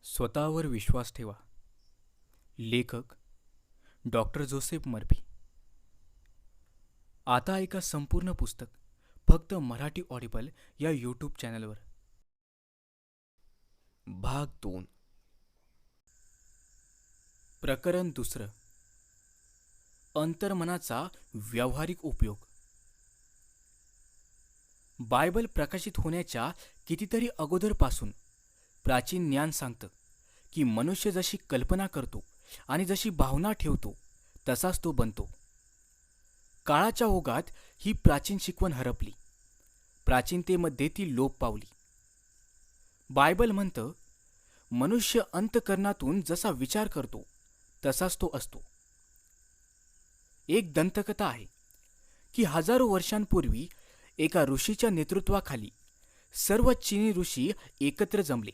स्वतःवर विश्वास ठेवा. लेखक डॉक्टर जोसेफ मर्फी. आता ऐका संपूर्ण पुस्तक फक्त मराठी ऑडिबल या यूट्यूब चॅनलवर. भाग 2. प्रकरण 2. अंतर्मनाचा व्यावहारिक उपयोग. बायबल प्रकाशित होण्याच्या कितीतरी अगोदरपासून प्राचीन ज्ञान सांगतं की मनुष्य जशी कल्पना करतो आणि जशी भावना ठेवतो तसाच तो बनतो. काळाच्या ओघात ही प्राचीन शिकवण हरपली. प्राचीनतेमध्ये ती लोप पावली. बायबल म्हणतं, मनुष्य अंतःकरणातून जसा विचार करतो तसाच तो असतो. एक दंतकथा आहे की हजारो वर्षांपूर्वी एका ऋषीच्या नेतृत्वाखाली सर्व चीनी ऋषी एकत्र जमले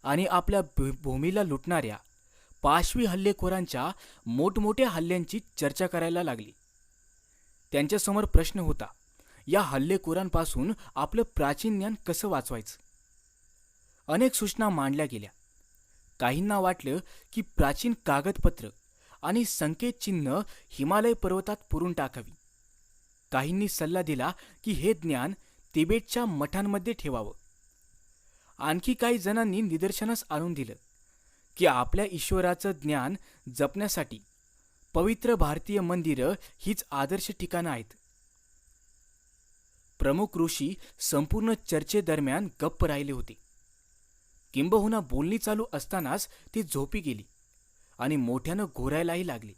आणि आपल्या भूमीला लुटणाऱ्या पाशवी हल्लेखोरांच्या मोठमोठ्या हल्ल्यांची चर्चा करायला लागली. त्यांच्यासमोर प्रश्न होता, या हल्लेखोरांपासून आपलं प्राचीन ज्ञान कसं वाचवायचं? अनेक सूचना मांडल्या गेल्या. काहींना वाटलं की प्राचीन कागदपत्र आणि संकेतचिन्ह हिमालय पर्वतात पुरून टाकावी. काहींनी सल्ला दिला की हे ज्ञान तिबेटच्या मठांमध्ये ठेवावं. आणखी काही जणांनी निदर्शनास आणून दिलं की आपल्या ईश्वराचं ज्ञान जपण्यासाठी पवित्र भारतीय मंदिरं हीच आदर्श ठिकाणं आहेत. प्रमुख ऋषी संपूर्ण चर्चेदरम्यान गप्प राहिले होते. किंबहुना बोलणी चालू असतानाच ती झोपी गेली आणि मोठ्यानं घोरायलाही लागली.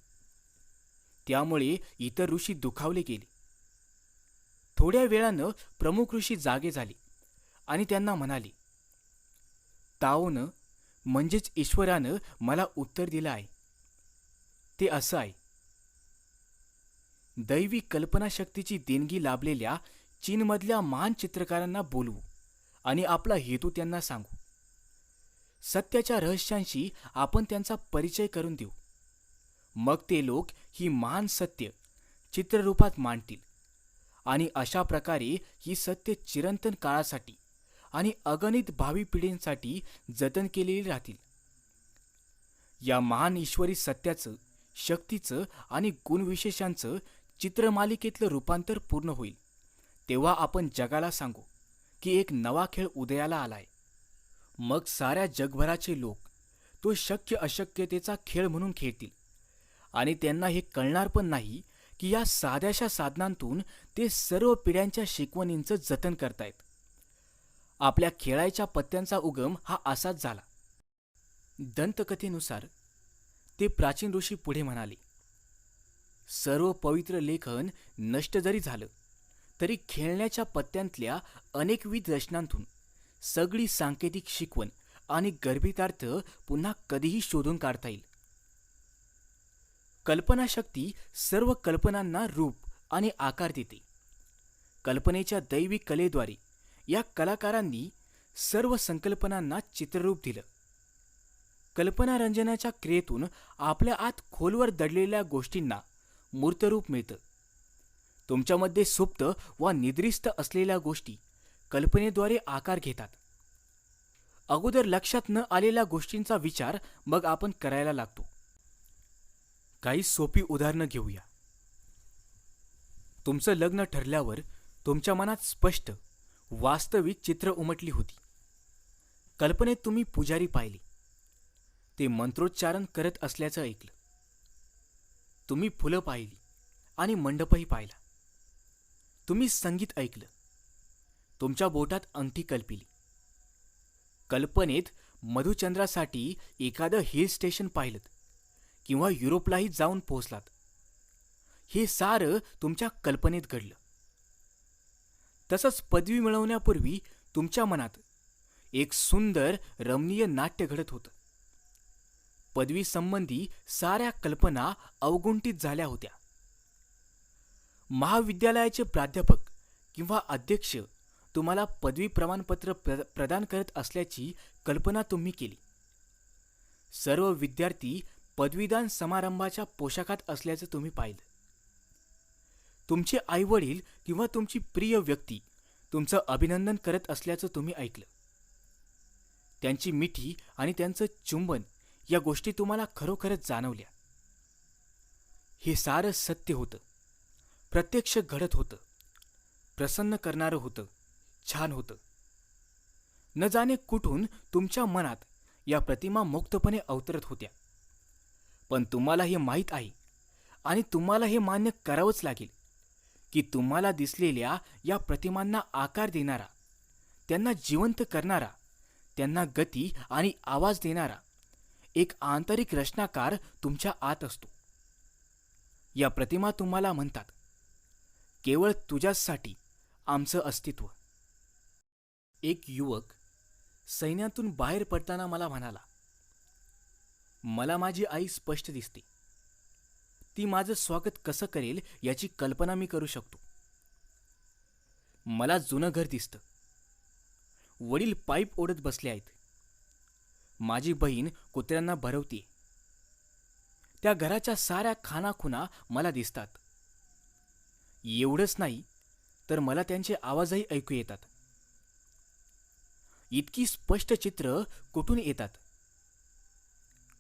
त्यामुळे इतर ऋषी दुखावले गेले. थोड्या वेळानं प्रमुख ऋषी जागे झाले आणि त्यांना म्हणाले, ताओनं म्हणजेच ईश्वरानं मला उत्तर दिलं आहे. ते असं आहे, दैवी कल्पनाशक्तीची देणगी लाभलेल्या चीनमधल्या महान चित्रकारांना बोलवू आणि आपला हेतू त्यांना सांगू. सत्याच्या रहस्यांशी आपण त्यांचा परिचय करून देऊ. मग ते लोक ही महान सत्य चित्ररूपात मांडतील आणि अशा प्रकारे ही सत्य चिरंतन काळासाठी आणि अगणित भावी पिढींसाठी जतन केलेली राहतील. या महान ईश्वरी सत्याचं, शक्तीचं आणि गुणविशेषांचं चित्रमालिकेतलं रूपांतर पूर्ण होईल तेव्हा आपण जगाला सांगू की एक नवा खेळ उदयाला आलाय. मग साऱ्या जगभराचे लोक तो शक्य अशक्यतेचा खेळ म्हणून खेळतील आणि त्यांना हे कळणार पण नाही की या साध्याशा साधनांतून ते सर्व पिढ्यांच्या शिकवणींचं जतन करतायत. आपल्या खेळायच्या पत्त्यांचा उगम हा असाच झाला. दंतकथेनुसार ते प्राचीन ऋषी पुढे म्हणाले, सर्व पवित्र लेखन नष्ट जरी झालं तरी खेळण्याच्या पत्त्यांतल्या अनेकविध रचनांतून सगळी सांकेतिक शिकवण आणि गर्भितार्थ पुन्हा कधीही शोधून काढता येईल. कल्पनाशक्ती सर्व कल्पनांना रूप आणि आकार देते. कल्पनेच्या दैवी कलेद्वारे या कलाकारांनी सर्व संकल्पनांना चित्ररूप दिलं. कल्पनारंजनाच्या क्रियेतून आपल्या आत खोलवर दडलेल्या गोष्टींना मूर्तरूप मिळतं. तुमच्यामध्ये सुप्त व निद्रिस्त असलेल्या गोष्टी कल्पनेद्वारे आकार घेतात. अगोदर लक्षात न आलेल्या गोष्टींचा विचार मग आपण करायला लागतो. काही सोपी उदाहरणं घेऊया. तुमचं लग्न ठरल्यावर तुमच्या मनात स्पष्ट वास्तविक चित्र उमटली होती. कल्पनेत तुम्ही पुजारी पाहिले. ते मंत्रोच्चारण करत असल्याचं ऐकलं. तुम्ही फुलं पाहिली आणि मंडपही पाहिला. तुम्ही संगीत ऐकलं. तुमच्या बोटात अंगठी कल्पिली. कल्पनेत मधुचंद्रासाठी एखादं हिल स्टेशन पाहिलं किंवा युरोपलाही जाऊन पोहोचलात. हे सारं तुमच्या कल्पनेत घडलं. तसंच पदवी मिळवण्यापूर्वी तुमच्या मनात एक सुंदर रमणीय नाट्य घडत होतं. पदवीसंबंधी साऱ्या कल्पना अवगुंठित झाल्या होत्या. महाविद्यालयाचे प्राध्यापक किंवा अध्यक्ष तुम्हाला पदवी प्रमाणपत्र प्रदान करत असल्याची कल्पना तुम्ही केली. सर्व विद्यार्थी पदवीदान समारंभाच्या पोशाखात असल्याचं तुम्ही पाहिलं. तुमचे आईवडील किंवा तुमची प्रिय व्यक्ती तुमचं अभिनंदन करत असल्याचं तुम्ही ऐकलं. त्यांची मिठी आणि त्यांचं चुंबन या गोष्टी तुम्हाला खरोखरच जाणवल्या. हे सारं सत्य होतं, प्रत्यक्ष घडत होतं, प्रसन्न करणारं होतं, छान होतं. न जाणे कुठून तुमच्या मनात या प्रतिमा मुक्तपणे अवतरत होत्या. पण तुम्हाला हे माहीत आहे आणि तुम्हाला हे मान्य करावंच लागेल की तुम्हाला दिसलेल्या या प्रतिमांना आकार देणारा, त्यांना जिवंत करणारा, त्यांना गती आणि आवाज देणारा एक आंतरिक रचनाकार तुमच्या आत असतो. या प्रतिमा तुम्हाला म्हणतात, केवळ तुझ्यासाठी आमचं अस्तित्व. एक युवक सैन्यातून बाहेर पडताना मला म्हणाला, मला माझी आई स्पष्ट दिसते. ती माझं स्वागत कसं करेल याची कल्पना मी करू शकतो. मला जुनं घर दिसतं. वडील पाईप ओढत बसले आहेत. माझी बहीण कुत्र्यांना भरवते. त्या घराच्या साऱ्या खानाखुणा मला दिसतात. एवढंच नाही तर मला त्यांचे आवाजही ऐकू येतात. इतकी स्पष्ट चित्र कुठून येतात?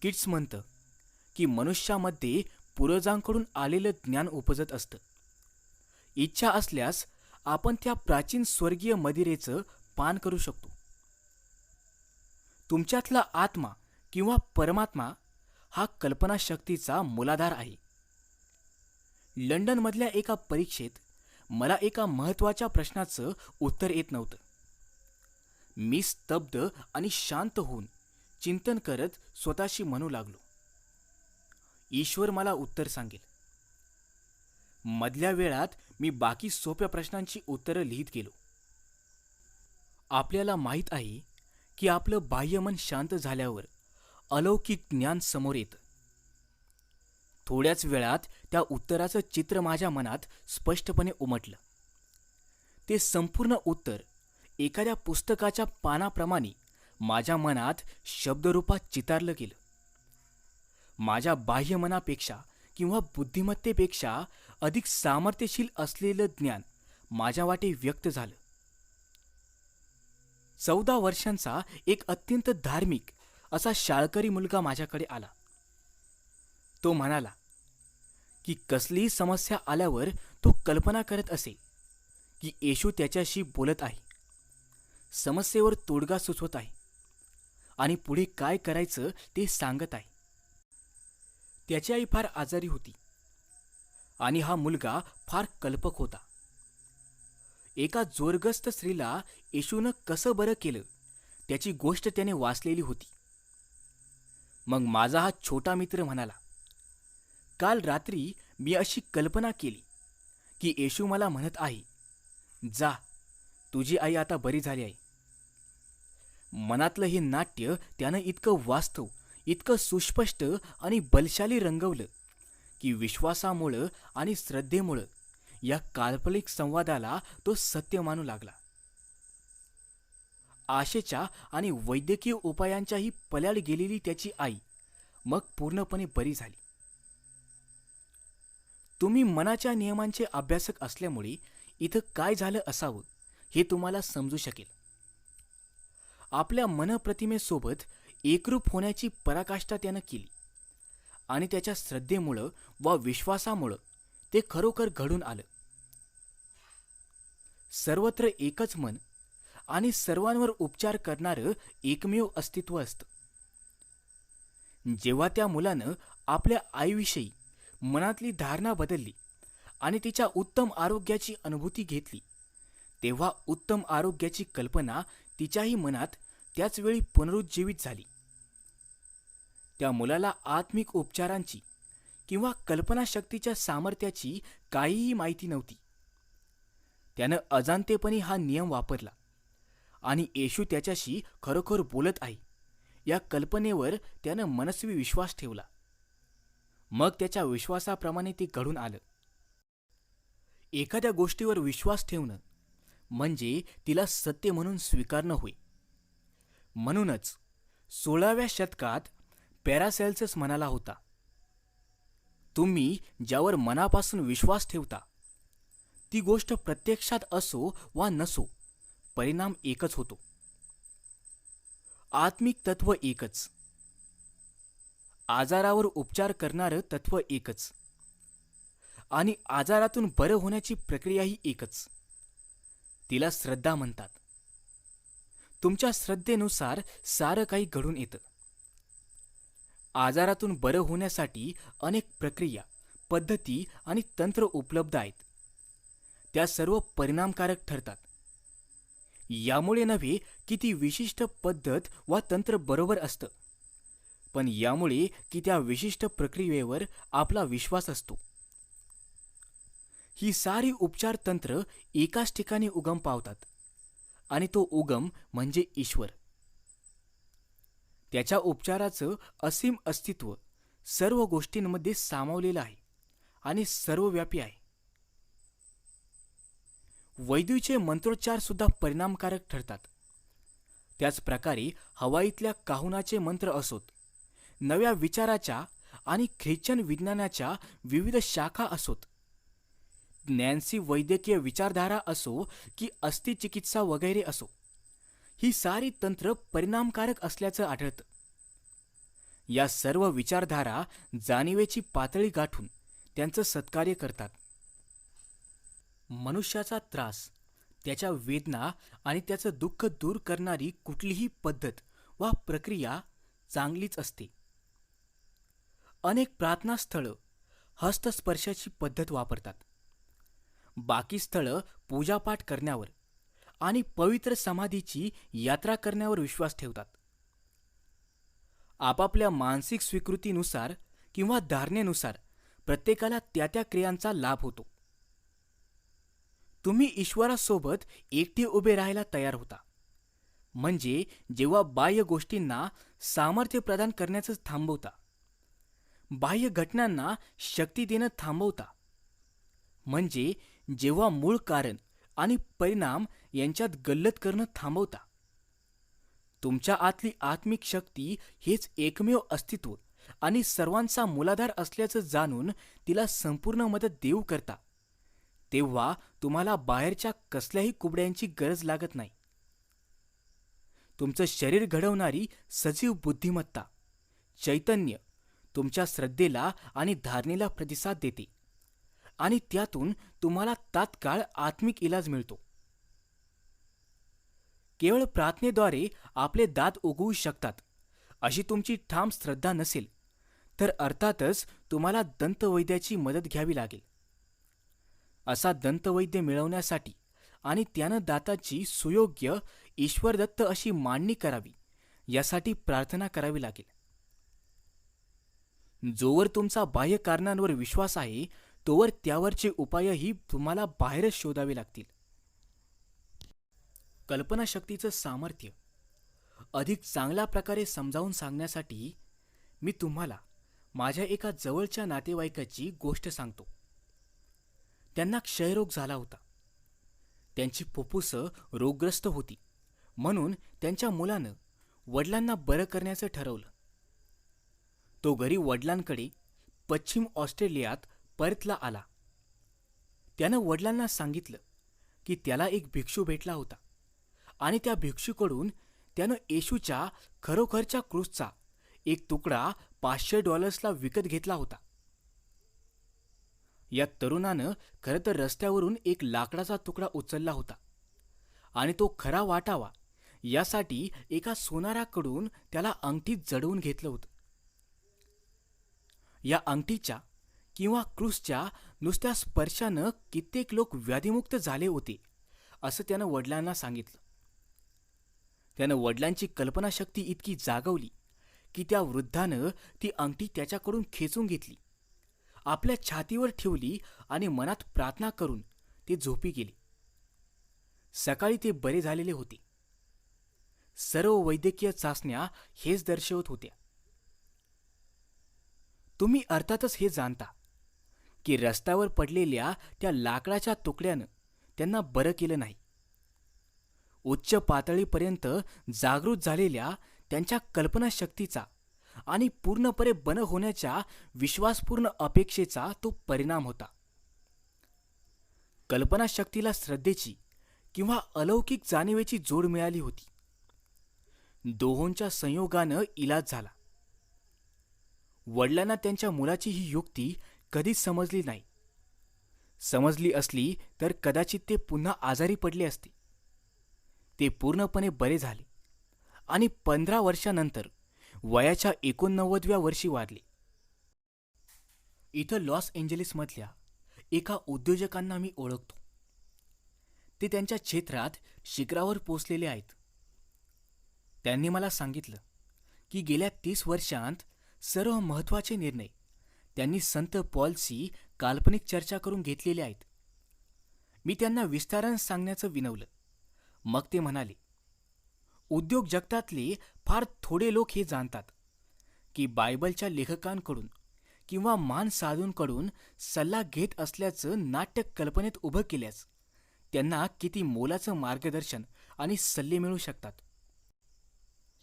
किट्स म्हणतं की मनुष्यामध्ये पूर्वजांकडून आलेलं ज्ञान उपजत असतं. इच्छा असल्यास आपण त्या प्राचीन स्वर्गीय मदिरेचं पान करू शकतो. तुमच्यातला आत्मा किंवा परमात्मा हा कल्पनाशक्तीचा मूलाधार आहे. लंडनमधल्या एका परीक्षेत मला एका महत्त्वाच्या प्रश्नाचं उत्तर येत नव्हतं. मी स्तब्ध आणि शांत होऊन चिंतन करत स्वतःशी म्हणू लागलो, ईश्वर मला उत्तर सांगेल. मधल्या वेळात मी बाकी सोप्या प्रश्नांची उत्तरं लिहित गेलो. आपल्याला माहीत आहे की आपलं बाह्यमन शांत झाल्यावर अलौकिक ज्ञान समोर येतं. थोड्याच वेळात त्या उत्तराचं चित्र माझ्या मनात स्पष्टपणे उमटलं. ते संपूर्ण उत्तर एखाद्या पुस्तकाच्या पानाप्रमाणे माझ्या मनात शब्दरूपात चितारलं गेलं. माझ्या बाह्यमनापेक्षा किंवा बुद्धिमत्तेपेक्षा अधिक सामर्थ्यशील असलेलं ज्ञान माझ्या वाटे व्यक्त झालं. 14 वर्षांचा एक अत्यंत धार्मिक असा शाळकरी मुलगा माझ्याकडे आला. तो म्हणाला की कसलीही समस्या आल्यावर तो कल्पना करत असे की येशू त्याच्याशी बोलत आहे, समस्येवर तोडगा सुचवत आहे आणि पुढे काय करायचं ते सांगत आहे. त्याची आई फार आजारी होती आणि हा मुलगा फार कल्पक होता. एका जोरग्रस्त स्त्रीला येशूनं कसं बरं केलं त्याची गोष्ट त्याने वाचलेली होती. मग माझा हा छोटा मित्र म्हणाला, काल रात्री मी अशी कल्पना केली की येशू मला म्हणत आहे, जा, तुझी आई आता बरी झाली आहे. मनातलं हे नाट्य त्यानं इतकं वास्तव, इतकं सुस्पष्ट आणि बलशाली रंगवलं की विश्वासामुळं आणि श्रद्धेमुळं या काल्पनिक संवादाला तो सत्य मानू लागला. आशेच्या आणि वैद्यकीय उपायांच्याही पल्याड गेलेली त्याची आई मग पूर्णपणे बरी झाली. तुम्ही मनाच्या नियमांचे अभ्यासक असल्यामुळे इथं काय झालं असावं हे तुम्हाला समजू शकेल. आपल्या मनप्रतिमेसोबत एकरूप होण्याची पराकाष्ठा त्यानं केली आणि त्याच्या श्रद्धेमुळं वा विश्वासामुळं ते खरोखर घडून आलं. सर्वत्र एकच मन आणि सर्वांवर उपचार करणारं एकमेव अस्तित्व असतं. जेव्हा त्या मुलानं आपल्या आईविषयी मनातली धारणा बदलली आणि तिच्या उत्तम आरोग्याची अनुभूती घेतली, तेव्हा उत्तम आरोग्याची कल्पना तिच्याही मनात त्याच वेळी पुनरुज्जीवित झाली. त्या मुलाला आत्मिक उपचारांची किंवा कल्पनाशक्तीच्या सामर्थ्याची काहीही माहिती नव्हती. त्यानं अजाणतेपणी हा नियम वापरला आणि येशू त्याच्याशी खरोखर बोलत आहे या कल्पनेवर त्यानं मनस्वी विश्वास ठेवला. मग त्याच्या विश्वासाप्रमाणे ते घडून आलं. एखाद्या गोष्टीवर विश्वास ठेवणं म्हणजे तिला सत्य म्हणून स्वीकारणं होय. म्हणूनच 16व्या शतकात पॅरासेल्सस म्हणाला होता, तुम्ही ज्यावर मनापासून विश्वास ठेवता ती गोष्ट प्रत्यक्षात असो वा नसो, परिणाम एकच होतो. आत्मिक तत्व एकच, आजारावर उपचार करणारं तत्व एकच आणि आजारातून बरं होण्याची प्रक्रियाही एकच. तिला श्रद्धा म्हणतात. तुमच्या श्रद्धेनुसार सारं काही घडून येतं. आजारातून बरं होण्यासाठी अनेक प्रक्रिया, पद्धती आणि तंत्र उपलब्ध आहेत. त्या सर्व परिणामकारक ठरतात. यामुळे नव्हे की ती विशिष्ट पद्धत वा तंत्र बरोबर असतं, पण यामुळे की त्या विशिष्ट प्रक्रियेवर आपला विश्वास असतो. ही सारी उपचार तंत्र एकाच ठिकाणी उगम पावतात आणि तो उगम म्हणजे ईश्वर. त्याच्या उपचाराचं असीम अस्तित्व सर्व गोष्टींमध्ये सामावलेलं आहे आणि सर्वव्यापी आहे. वैद्यूचे मंत्रोच्चार सुद्धा परिणामकारक ठरतात. त्याच प्रकारे हवाईतल्या काहुनाचे मंत्र असोत, नव्या विचाराच्या आणि ख्रिश्चन विज्ञानाच्या विविध शाखा असोत, ज्ञानसी वैद्यकीय विचारधारा असो की अस्थिचिकित्सा वगैरे असो, ही सारी तंत्र परिणामकारक असल्याचं आढळतं. या सर्व विचारधारा जाणीवेची पातळी गाठून त्यांचं सत्कार्य करतात. मनुष्याचा त्रास, त्याच्या वेदना आणि त्याचं दुःख दूर करणारी कुठलीही पद्धत वा प्रक्रिया चांगलीच असते. अनेक प्रार्थना स्थळं हस्तस्पर्शाची पद्धत वापरतात. बाकी स्थळं पूजापाठ करण्यावर आणि पवित्र समाधीची यात्रा करण्यावर विश्वास ठेवतात. आपापल्या मानसिक स्वीकृतीनुसार किंवा धारणेनुसार प्रत्येकाला त्या त्या क्रियांचा लाभ होतो. तुम्ही ईश्वरासोबत एकटे उभे राहायला तयार होता, म्हणजे जेव्हा बाह्य गोष्टींना सामर्थ्य प्रदान करण्याचं थांबवता, बाह्य घटनांना शक्ती देणं थांबवता, म्हणजे जेव्हा मूळ कारण आणि परिणाम यांच्यात गल्लत करणं थांबवता. तुमच्या आतली आत्मिक शक्ती हेच एकमेव अस्तित्व आणि सर्वांचा मूलाधार असल्याचं जाणून तिला संपूर्ण मदत देऊ करता, तेव्हा तुम्हाला बाहेरच्या कसल्याही कुबड्यांची गरज लागत नाही. तुमचं शरीर घडवणारी सजीव बुद्धिमत्ता, चैतन्य तुमच्या श्रद्धेला आणि धारणेला प्रतिसाद देते आणि त्यातून तुम्हाला तात्काळ आत्मिक इलाज मिळतो. केवळ प्रार्थनेद्वारे आपले दात उगवू शकतात अशी तुमची ठाम श्रद्धा नसेल तर अर्थातच तुम्हाला दंतवैद्याची मदत घ्यावी लागेल. असा दंतवैद्य मिळवण्यासाठी आणि त्यानं दाताची सुयोग्य ईश्वरदत्त अशी मांडणी करावी यासाठी प्रार्थना करावी लागेल. जोवर तुमचा बाह्य कारणांवर विश्वास आहे तोवर त्यावरचे उपायही तुम्हाला बाहेरच शोधावे लागतील. कल्पनाशक्तीचं सामर्थ्य अधिक चांगल्या प्रकारे समजावून सांगण्यासाठी मी तुम्हाला माझ्या एका जवळच्या नातेवाईकाची गोष्ट सांगतो. त्यांना क्षयरोग झाला होता. त्यांची फुफ्फुसं रोगग्रस्त होती, म्हणून त्यांच्या मुलानं वडिलांना बरं करण्याचं ठरवलं. तो घरी वडिलांकडे पश्चिम ऑस्ट्रेलियात परतला आला. त्यानं वडिलांना सांगितलं की त्याला एक भिक्षू भेटला होता आणि त्या भिक्षूकडून त्यानं येशूच्या खरोखरच्या क्रूसचा एक तुकडा $500 विकत घेतला होता. या तरुणानं खरं तर रस्त्यावरून एक लाकडाचा तुकडा उचलला होता आणि तो खरा वाटावा यासाठी एका सोनाराकडून त्याला अंगठीत जडवून घेतलं होतं. या अंगठीच्या किंवा क्रूसच्या नुसत्या स्पर्शानं कित्येक लोक व्याधीमुक्त झाले होते असं त्यानं वडिलांना सांगितलं. त्यानं वडिलांची कल्पनाशक्ती इतकी जागवली की त्या वृद्धानं ती अंगठी त्याच्याकडून खेचून घेतली, आपल्या छातीवर ठेवली आणि मनात प्रार्थना करून ते झोपी गेले. सकाळी ते बरे झालेले होते. सर्व वैद्यकीय चाचण्या हेच दर्शवत होत्या. तुम्ही अर्थातच हे जाणता की रस्त्यावर पडलेल्या त्या लाकडाच्या तुकड्यानं त्यांना बरं केलं नाही. उच्च पातळीपर्यंत जागृत झालेल्या त्यांच्या कल्पनाशक्तीचा आणि पूर्णपणे बरं होण्याच्या विश्वासपूर्ण अपेक्षेचा तो परिणाम होता. कल्पनाशक्तीला श्रद्धेची किंवा अलौकिक जाणीवेची जोड मिळाली होती. दोहोंच्या संयोगानं इलाज झाला. वडिलांना त्यांच्या मुलाची ही युक्ती कधीच समजली नाही. समजली असली तर कदाचित ते पुन्हा आजारी पडले असते. ते पूर्णपणे बरे झाले आणि 15 वर्षानंतर वयाच्या 89व्या वर्षी वारले. इथं लॉस एंजेलिसमधल्या एका उद्योजकांना मी ओळखतो. ते त्यांच्या क्षेत्रात शिखरावर पोचलेले आहेत. त्यांनी मला सांगितलं की गेल्या 30 वर्षांत सर्व महत्त्वाचे निर्णय त्यांनी संत पॉलशी काल्पनिक चर्चा करून घेतलेले आहेत. मी त्यांना विस्तारानं सांगण्याचं विनवलं. मग ते म्हणाले, उद्योग जगतातले फार थोडे लोक हे जाणतात की बायबलच्या लेखकांकडून किंवा मान साधूंकडून सल्ला घेत असल्याचं नाट्य कल्पनेत उभं केल्यास त्यांना किती मोलाचं मार्गदर्शन आणि सल्ले मिळू शकतात.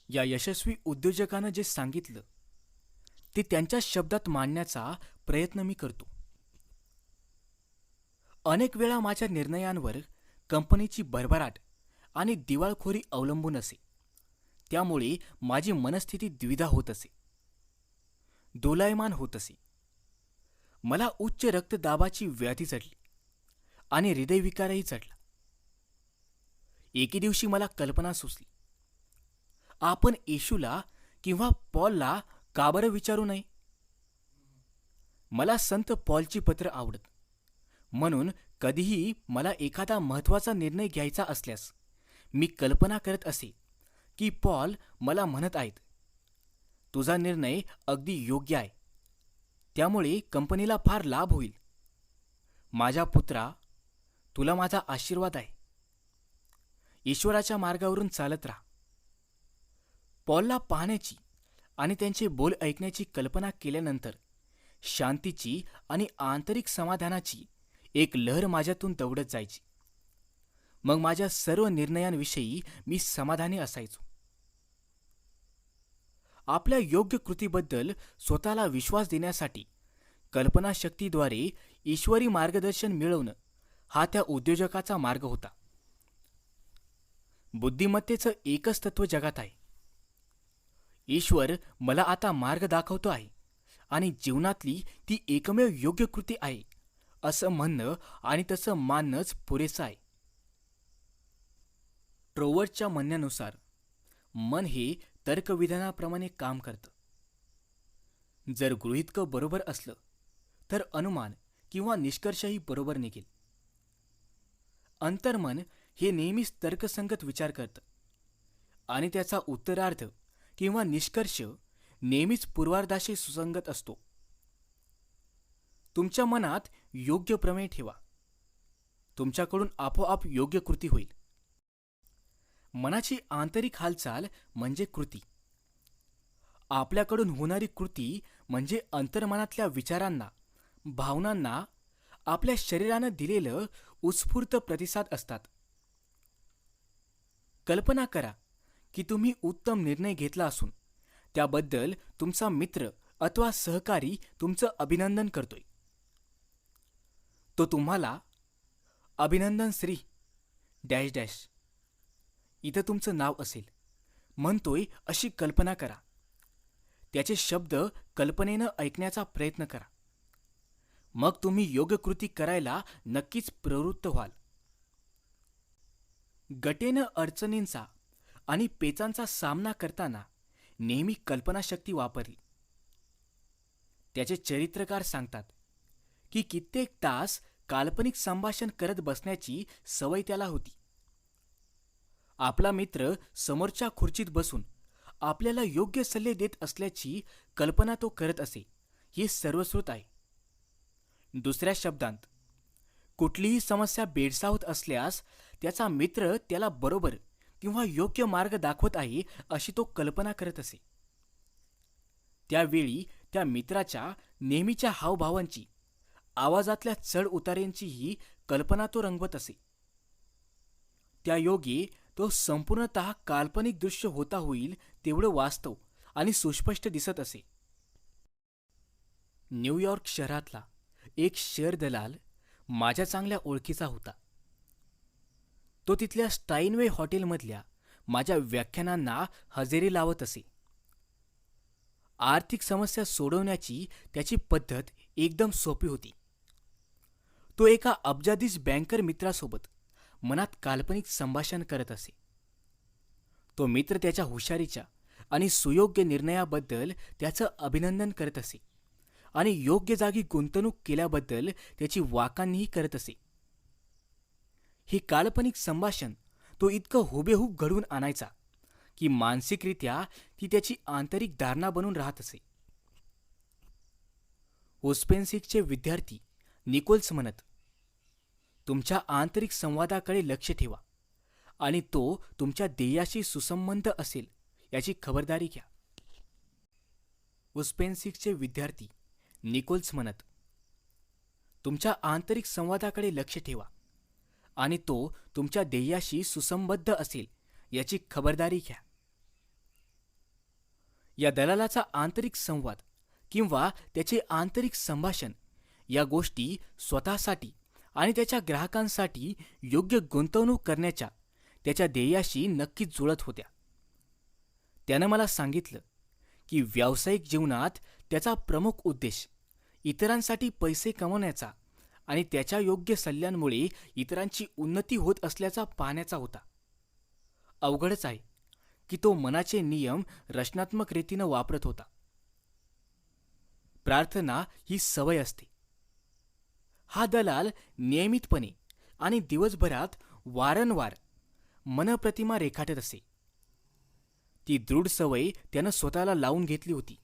या यशस्वी उद्योजकानं जे सांगितलं ते त्यांच्या शब्दात मांडण्याचा प्रयत्न मी करतो. अनेक वेळा माझ्या निर्णयांवर कंपनीची भरभराट आणि दिवाळखोरी अवलंबून असे. त्यामुळे माझी मनस्थिती द्विधा होत असे, दोलायमान होत असे. मला उच्च रक्तदाबाची व्याधी चढली आणि हृदयविकारही चढला. एके दिवशी मला कल्पना सुचली, आपण येशूला किंवा पॉलला का बरं विचारू नये? मला संत पॉलची पत्र आवडत, म्हणून कधीही मला एखादा महत्त्वाचा निर्णय घ्यायचा असल्यास मी कल्पना करत असे की पॉल मला म्हणत आहेत, तुझा निर्णय अगदी योग्य आहे, त्यामुळे कंपनीला फार लाभ होईल. माझ्या पुत्रा, तुला माझा आशीर्वाद आहे. ईश्वराच्या मार्गावरून चालत राहा. पॉलला पाहण्याची आणि त्यांचे बोल ऐकण्याची कल्पना केल्यानंतर शांतीची आणि आंतरिक समाधानाची एक लहर माझ्यातून दौडत जायची. मग माझ्या सर्व निर्णयांविषयी मी समाधानी असायचो. आपल्या योग्य कृतीबद्दल स्वतःला विश्वास देण्यासाठी कल्पनाशक्तीद्वारे ईश्वरी मार्गदर्शन मिळवणं हा त्या उद्योजकाचा मार्ग होता. बुद्धिमत्तेचं एकच तत्व जगात आहे. ईश्वर मला आता मार्ग दाखवतो आहे आणि जीवनातली ती एकमेव योग्य कृती आहे असं म्हणणं आणि तसं मानणंच पुरेसं आहे. ट्रोवर्टच्या म्हणण्यानुसार मन हे तर्कविधानाप्रमाणे काम करतं. जर गृहीतकं बरोबर असलं तर अनुमान किंवा निष्कर्षही बरोबर निघेल. अंतर्मन हे नेहमीच तर्कसंगत विचार करतं आणि त्याचा उत्तरार्ध किंवा निष्कर्ष नेहमीच पूर्वार्धाशी सुसंगत असतो. तुमच्या मनात योग्य प्रमेय ठेवा. तुमच्याकडून आपोआप योग्य कृती होईल. मनाची आंतरिक हालचाल म्हणजे कृती. आपल्याकडून होणारी कृती म्हणजे अंतर्मनातल्या विचारांना, भावनांना आपल्या शरीरानं दिलेलं उत्स्फूर्त प्रतिसाद असतात. कल्पना करा की तुम्ही उत्तम निर्णय घेतला असून त्याबद्दल तुमचा मित्र अथवा सहकारी तुमचं अभिनंदन करतोय. तो तुम्हाला, अभिनंदन श्री डॅश डॅश, इथं तुमचं नाव असेल, म्हणतोय अशी कल्पना करा. त्याचे शब्द कल्पनेनं ऐकण्याचा प्रयत्न करा. मग तुम्ही योग्य कृती करायला नक्कीच प्रवृत्त व्हाल. गटेनं अडचणींचा आणि पेचांचा सामना करताना नेहमी कल्पनाशक्ती वापरली. त्याचे चरित्रकार सांगतात की कित्येक तास काल्पनिक संभाषण करत बसण्याची सवय त्याला होती. आपला मित्र समोरच्या खुर्चीत बसून आपल्याला योग्य सल्ले देत असल्याची कल्पना तो करत असे, हे सर्वश्रुत आहे. दुसऱ्या शब्दांत, कुठलीही समस्या बेडसावत असल्यास त्याचा मित्र त्याला बरोबर किंवा योग्य मार्ग दाखवत आहे अशी तो कल्पना करत असे. त्यावेळी त्या मित्राच्या नेहमीच्या हावभावांची, आवाजातल्या चढ उतारांचीही कल्पना तो रंगवत असे. त्यायोगे तो संपूर्णतः काल्पनिक दृश्य होता होईल तेवढं वास्तव आणि सुस्पष्ट दिसत असे. न्यूयॉर्क शहरातला एक शेअर दलाल माझ्या चांगल्या ओळखीचा होता. तो तिथल्या स्टाईनवे हॉटेलमधल्या माझ्या व्याख्यानांना हजेरी लावत असे. आर्थिक समस्या सोडवण्याची त्याची पद्धत एकदम सोपी होती. तो एका अब्जाधीश बँकर मित्रासोबत मनात काल्पनिक संभाषण करत असे. तो मित्र त्याच्या हुशारीच्या आणि सुयोग्य निर्णयाबद्दल त्याचं अभिनंदन करत असे आणि योग्य जागी गुंतवणूक केल्याबद्दल त्याची वाखाणणीही करत असे. ही काल्पनिक संभाषण तो इतकं हुबेहूब घडवून आणायचा की मानसिकरित्या ती त्याची आंतरिक धारणा बनून राहत असे. ओस्पेन्सिकचे विद्यार्थी निकोल्स म्हणत, तुमच्या आंतरिक संवादाकडे लक्ष ठेवा आणि तो तुमच्या ध्येयाशी सुसंबद्ध असेल याची खबरदारी घ्या. ओस्पेन्सिकचे विद्यार्थी निकोल्स म्हणत, तुमच्या आंतरिक संवादाकडे लक्ष ठेवा आणि तो तुमच्या ध्येयाशी सुसंबद्ध असेल याची खबरदारी घ्या. या दलालाचा आंतरिक संवाद किंवा त्याचे आंतरिक संभाषण या गोष्टी स्वतःसाठी आणि त्याच्या ग्राहकांसाठी योग्य गुंतवणूक करण्याच्या त्याच्या ध्येयाशी नक्कीच जुळत होत्या. त्यानं मला सांगितलं की व्यावसायिक जीवनात त्याचा प्रमुख उद्देश इतरांसाठी पैसे कमवण्याचा आणि त्याच्या योग्य सल्ल्यांमुळे इतरांची उन्नती होत असल्याचा पाहण्याचा होता. अवघडच आहे की तो मनाचे नियम रचनात्मक रीतीनं वापरत होता. प्रार्थना ही सवय असते. हा दलाल नियमितपणे आणि दिवसभरात वारंवार मनप्रतिमा रेखाटत असे. ती दृढ सवय त्यानं स्वतःला लावून घेतली होती.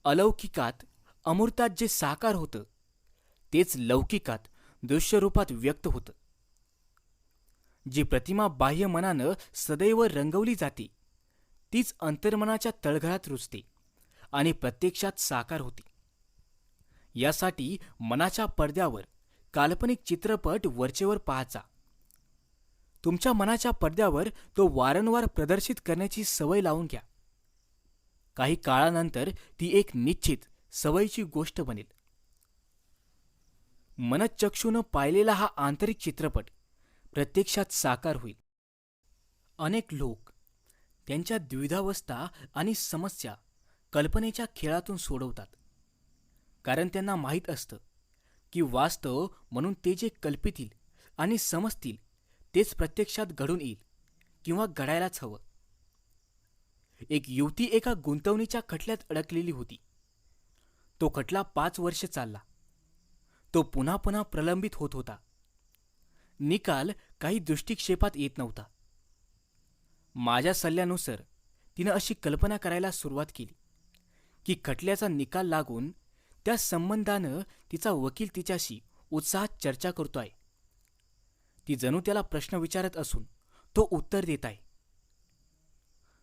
अलौकिकात अमूर्तात जे साकार होतं तेच लौकिकात दृश्यरूपात व्यक्त होतं. जी प्रतिमा बाह्य मनानं सदैव रंगवली जाते तीच अंतर्मनाच्या तळघरात रुजते आणि प्रत्यक्षात साकार होते. यासाठी मनाच्या पडद्यावर काल्पनिक चित्रपट वरचेवर पाहायचा. तुमच्या मनाच्या पडद्यावर तो वारंवार प्रदर्शित करण्याची सवय लावून घ्या. काही काळानंतर ती एक निश्चित सवयीची गोष्ट बनेल. मनःचक्षूनं पाहिलेला हा आंतरिक चित्रपट प्रत्यक्षात साकार होईल. अनेक लोक त्यांच्या द्विधावस्था आणि समस्या कल्पनेच्या खेळातून सोडवतात, कारण त्यांना माहीत असतं की वास्तव म्हणून ते जे कल्पितील आणि समजतील तेच प्रत्यक्षात घडून येईल किंवा घडायलाच हवं. एक युवती एका गुंतवणुकीच्या खटल्यात अडकलेली होती. तो खटला 5 वर्षे चालला. तो पुन्हा पुन्हा प्रलंबित होत होता. निकाल काही दृष्टिक्षेपात येत नव्हता. माझ्या सल्ल्यानुसार तिनं अशी कल्पना करायला सुरुवात केली की खटल्याचा निकाल लागून त्या संबंधानं तिचा वकील तिच्याशी उत्साहात चर्चा करतोय. ती जणू त्याला प्रश्न विचारत असून तो उत्तर देत आहे.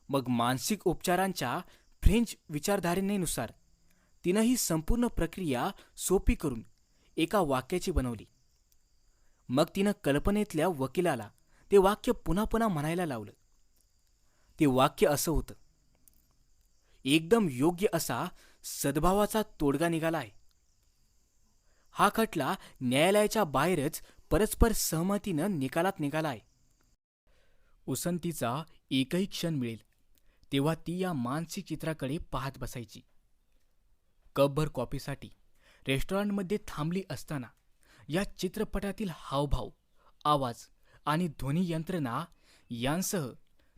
मग मानसिक उपचारांच्या फ्रेंच विचारधारणेनुसार तिनं ही संपूर्ण प्रक्रिया सोपी करून एका वाक्याची बनवली. मग तिनं कल्पनेतल्या वकिलाला ते वाक्य पुन्हा पुन्हा म्हणायला लावलं. ते वाक्य असं होतं, एकदम योग्य असा सद्भावाचा तोडगा निघाला आहे. हा खटला न्यायालयाच्या बाहेरच परस्पर सहमतीनं निकालात निघाला आहे. उसंतीचा एकही क्षण मिळेल तेव्हा ती या मानसिक चित्राकडे पाहत बसायची. कपभर कॉफीसाठी रेस्टॉरंटमध्ये थांबली असताना या चित्रपटातील हावभाव, आवाज आणि ध्वनी यंत्रणा यांसह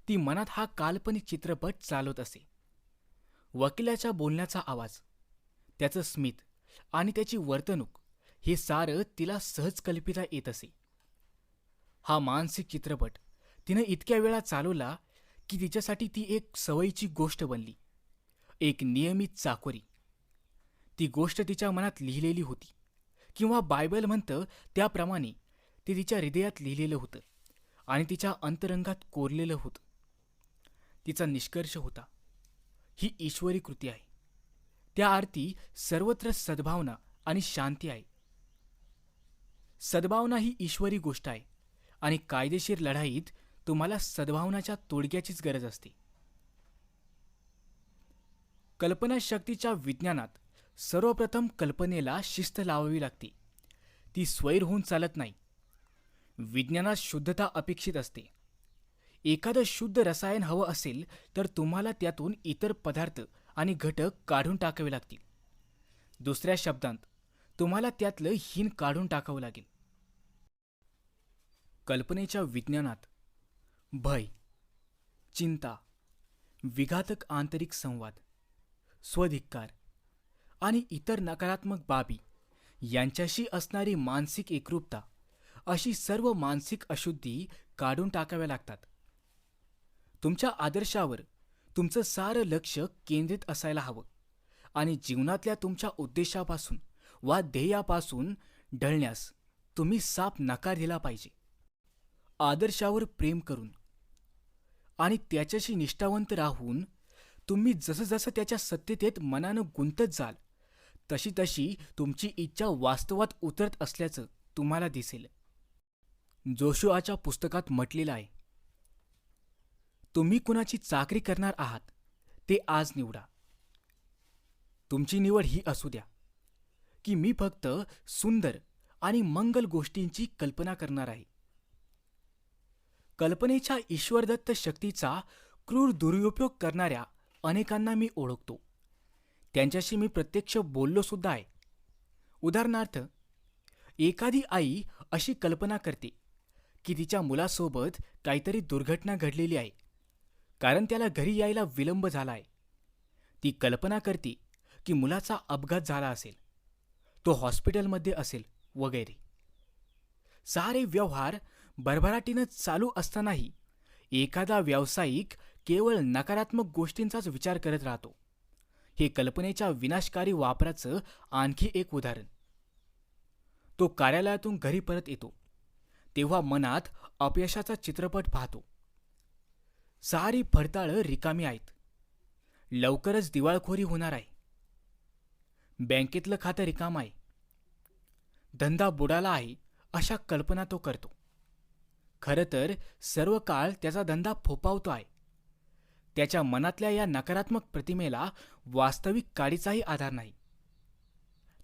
ती मनात हा काल्पनिक चित्रपट चालवत असे. वकिलाच्या बोलण्याचा आवाज, त्याचं स्मित आणि त्याची वर्तणूक हे सारं तिला सहज कल्पिता येत असे. हा मानसिक चित्रपट तिनं इतक्या वेळा चालवला की तिच्यासाठी ती एक सवयीची गोष्ट बनली, एक नियमित चाकोरी. ती गोष्ट तिच्या मनात लिहिलेली होती, किंवा बायबल म्हणतं त्याप्रमाणे ते तिच्या हृदयात लिहिलेलं होतं आणि तिच्या अंतरंगात कोरलेलं होतं. तिचा निष्कर्ष होता, ही ईश्वरी कृती आहे. त्या अर्थी सर्वत्र सद्भावना आणि शांती आहे. सद्भावना ही ईश्वरी गोष्ट आहे आणि कायदेशीर लढाईत तुम्हाला सद्भावनाच्या तोडग्याचीच गरज असते. कल्पनाशक्तीच्या विज्ञानात सर्वप्रथम कल्पनेला शिस्त लावावी लागते. ती स्वैर होऊन चालत नाही. विज्ञानात शुद्धता अपेक्षित असते. एखादं शुद्ध रसायन हवं असेल तर तुम्हाला त्यातून इतर पदार्थ आणि घटक काढून टाकावे लागतील. दुसऱ्या शब्दांत, तुम्हाला त्यातलं हीन काढून टाकावं लागेल. कल्पनेच्या विज्ञानात भय, चिंता, विघातक आंतरिक संवाद, स्वधिक्कार आणि इतर नकारात्मक बाबी यांच्याशी असणारी मानसिक एकरूपता अशी सर्व मानसिक अशुद्धी काढून टाकाव्या लागतात. तुमच्या आदर्शावर तुमचं सारं लक्ष केंद्रित असायला हवं आणि जीवनातल्या तुमच्या उद्देशापासून वा ध्येयापासून ढळण्यास तुम्ही साफ नकार दिला पाहिजे. आदर्शावर प्रेम करून आणि त्याच्याशी निष्ठावंत राहून तुम्ही जसं त्याच्या सत्यतेत मनानं गुंतत जाल तशी तशी तुमची इच्छा वास्तवात उतरत असल्याचं तुम्हाला दिसेल. जोशुआच्या पुस्तकात म्हटलेलं आहे, तुम्ही कुणाची चाकरी करणार आहात ते आज निवडा. तुमची निवड ही असू द्या की मी फक्त सुंदर आणि मंगल गोष्टींची कल्पना करणार आहे. कल्पनेच्या ईश्वरदत्त शक्तीचा क्रूर दुरुपयोग करणाऱ्या अनेकांना मी ओळखतो. त्यांच्याशी मी प्रत्यक्ष बोललो सुद्धा आहे. उदाहरणार्थ, एखादी आई अशी कल्पना करते की तिच्या मुलासोबत काहीतरी दुर्घटना घडलेली आहे कारण त्याला घरी यायला विलंब झाला आहे. ती कल्पना करते की मुलाचा अपघात झाला असेल, तो हॉस्पिटलमध्ये असेल वगैरे. सारे व्यवहार भरभराटीनं चालू असतानाही एखादा व्यावसायिक केवळ नकारात्मक गोष्टींचाच विचार करत राहतो. हे कल्पनेच्या विनाशकारी वापराचं आणखी एक उदाहरण. तो कार्यालयातून घरी परत येतो तेव्हा मनात अपयशाचा चित्रपट पाहतो. सारी फडताळं रिकामी आहेत. लवकरच दिवाळखोरी होणार आहे. बँकेतलं खातं रिकामं आहे. धंदा बुडाला आहे अशा कल्पना तो करतो. खरं तर सर्व काळ त्याचा धंदा फोपावतो आहे. त्याच्या मनातल्या या नकारात्मक प्रतिमेला वास्तविक काडीचाही आधार नाही.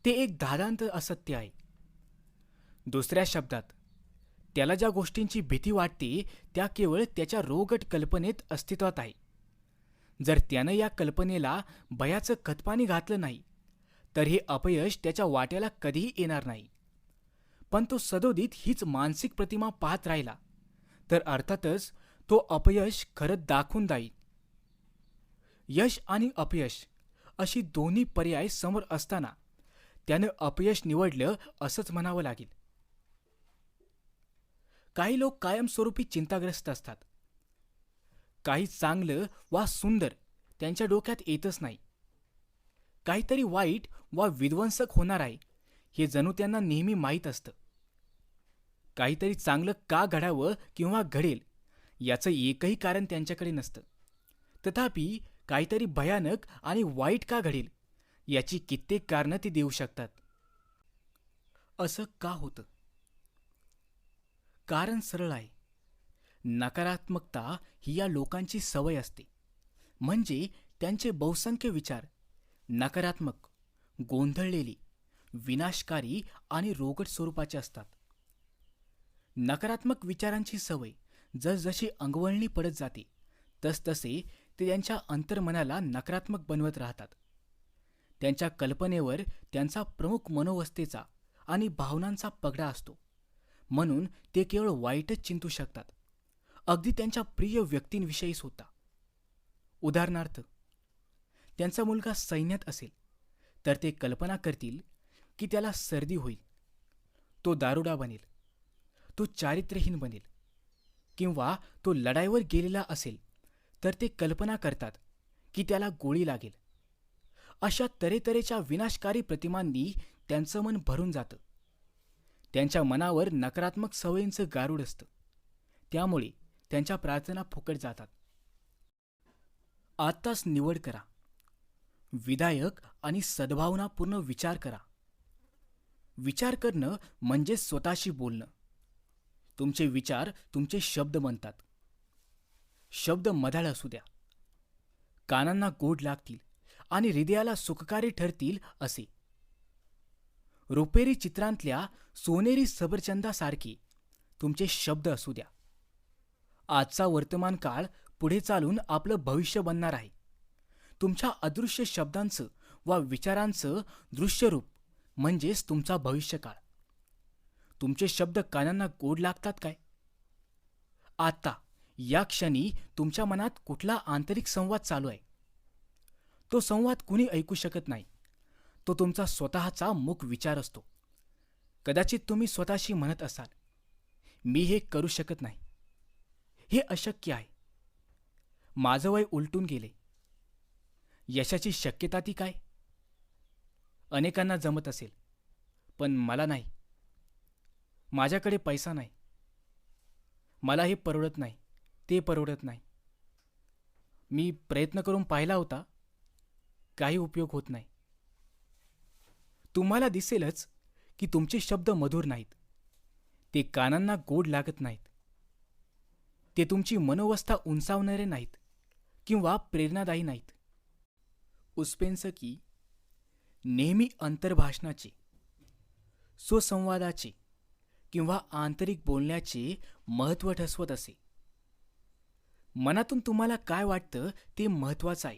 ते एक धादांत असत्य आहे. दुसऱ्या शब्दात, त्याला ज्या गोष्टींची भीती वाटते त्या केवळ त्याच्या रोगट कल्पनेत अस्तित्वात आहे. जर त्यानं या कल्पनेला भयाचं खतपाणी घातलं नाही तर हे अपयश त्याच्या वाट्याला कधीही येणार नाही. पण तो सदोदित हीच मानसिक प्रतिमा पाहत राहिला तर अर्थातच तो अपयश खरंच दाखवून जाईल. यश आणि अपयश अशी दोन्ही पर्याय समोर असताना त्यानं अपयश निवडलं असंच म्हणावं लागेल. काही लोक कायमस्वरूपी चिंताग्रस्त असतात. काही चांगलं वा सुंदर त्यांच्या डोक्यात येतच नाही. काहीतरी वाईट वा विध्वंसक होणार आहे हे जणू त्यांना नेहमी माहीत असतं. काहीतरी चांगलं का घडावं किंवा घडेल याचं एकही कारण त्यांच्याकडे नसतं. तथापि काहीतरी भयानक आणि वाईट का घडेल याची कित्येक कारणं ते देऊ शकतात. असं का होतं? कारण सरळ आहे. नकारात्मकता ही या लोकांची सवय असते. म्हणजे त्यांचे बहुसंख्य विचार नकारात्मक, गोंधळलेली, विनाशकारी आणि रोगट स्वरूपाचे असतात. नकारात्मक विचारांची सवय जसजशी अंगवळणी पडत जाते तसतसे ते त्यांच्या अंतर्मनाला नकारात्मक बनवत राहतात. त्यांच्या कल्पनेवर त्यांचा प्रमुख मनोवस्थेचा आणि भावनांचा पगडा असतो. म्हणून ते केवळ वाईटच चिंतू शकतात, अगदी त्यांच्या प्रिय व्यक्तींविषयी सुद्धा. उदाहरणार्थ, त्यांचा मुलगा सैन्यात असेल तर ते कल्पना करतील की त्याला सर्दी होईल, तो दारुडा बनेल, तो चारित्र्यहीन बनेल, किंवा तो लढाईवर गेलेला असेल तर ते कल्पना करतात की त्याला गोळी लागेल. अशा तऱ्हेतऱ्हेच्या विनाशकारी प्रतिमांनी त्यांचं मन भरून जातं. त्यांच्या मनावर नकारात्मक सवयींचं गारूड असतं. त्यामुळे त्यांच्या प्रार्थना फुकट जातात. आत्ताच निवड करा. विधायक आणि सद्भावनापूर्ण विचार करा. विचार करणं म्हणजे स्वतःशी बोलणं. तुमचे विचार तुमचे शब्द बनतात. शब्द मधाळ असू द्या, कानांना गोड लागतील आणि हृदयाला सुखकारी ठरतील असे. रुपेरी चित्रांतल्या सोनेरी सफरचंदासारखे तुमचे शब्द असू द्या. आजचा वर्तमान काळ पुढे चालून आपलं भविष्य बनणार आहे. तुमच्या अदृश्य शब्दांचं वा विचारांचं दृश्य रूप म्हणजेच तुमचा भविष्यकाळ. तुमचे शब्द कानांना गोड लागतात काय? आता या क्षणी तुमच्या मनात कुठला आंतरिक संवाद चालू आहे? तो संवाद कुणी ऐकू शकत नाही. तो तुमचा स्वतःचा मूक विचार असतो. कदाचित तुम्ही स्वतःशी म्हणत असाल, मी हे करू शकत नाही, हे अशक्य आहे, माझं वय उलटून गेले, यशाची शक्यता ती काय? अनेकांना जमत असेल, पण मला नाही. माझ्याकडे पैसा नाही, मला हे परवडत नाही, ते परवडत नाही. मी प्रयत्न करून पाहिला होता, काही उपयोग होत नाही. तुम्हाला दिसेलच की तुमचे शब्द मधुर नाहीत, ते कानांना गोड लागत नाहीत, ते तुमची मनोवस्था उंचावणारे नाहीत किंवा प्रेरणादायी नाहीत. उस्पेन्सकी नेहमी अंतर्भाषणाचे, सुसंवादाचे किंवा आंतरिक बोलण्याचे महत्त्व ठसवत असे. मनातून तुम्हाला काय वाटतं ते महत्त्वाचं आहे,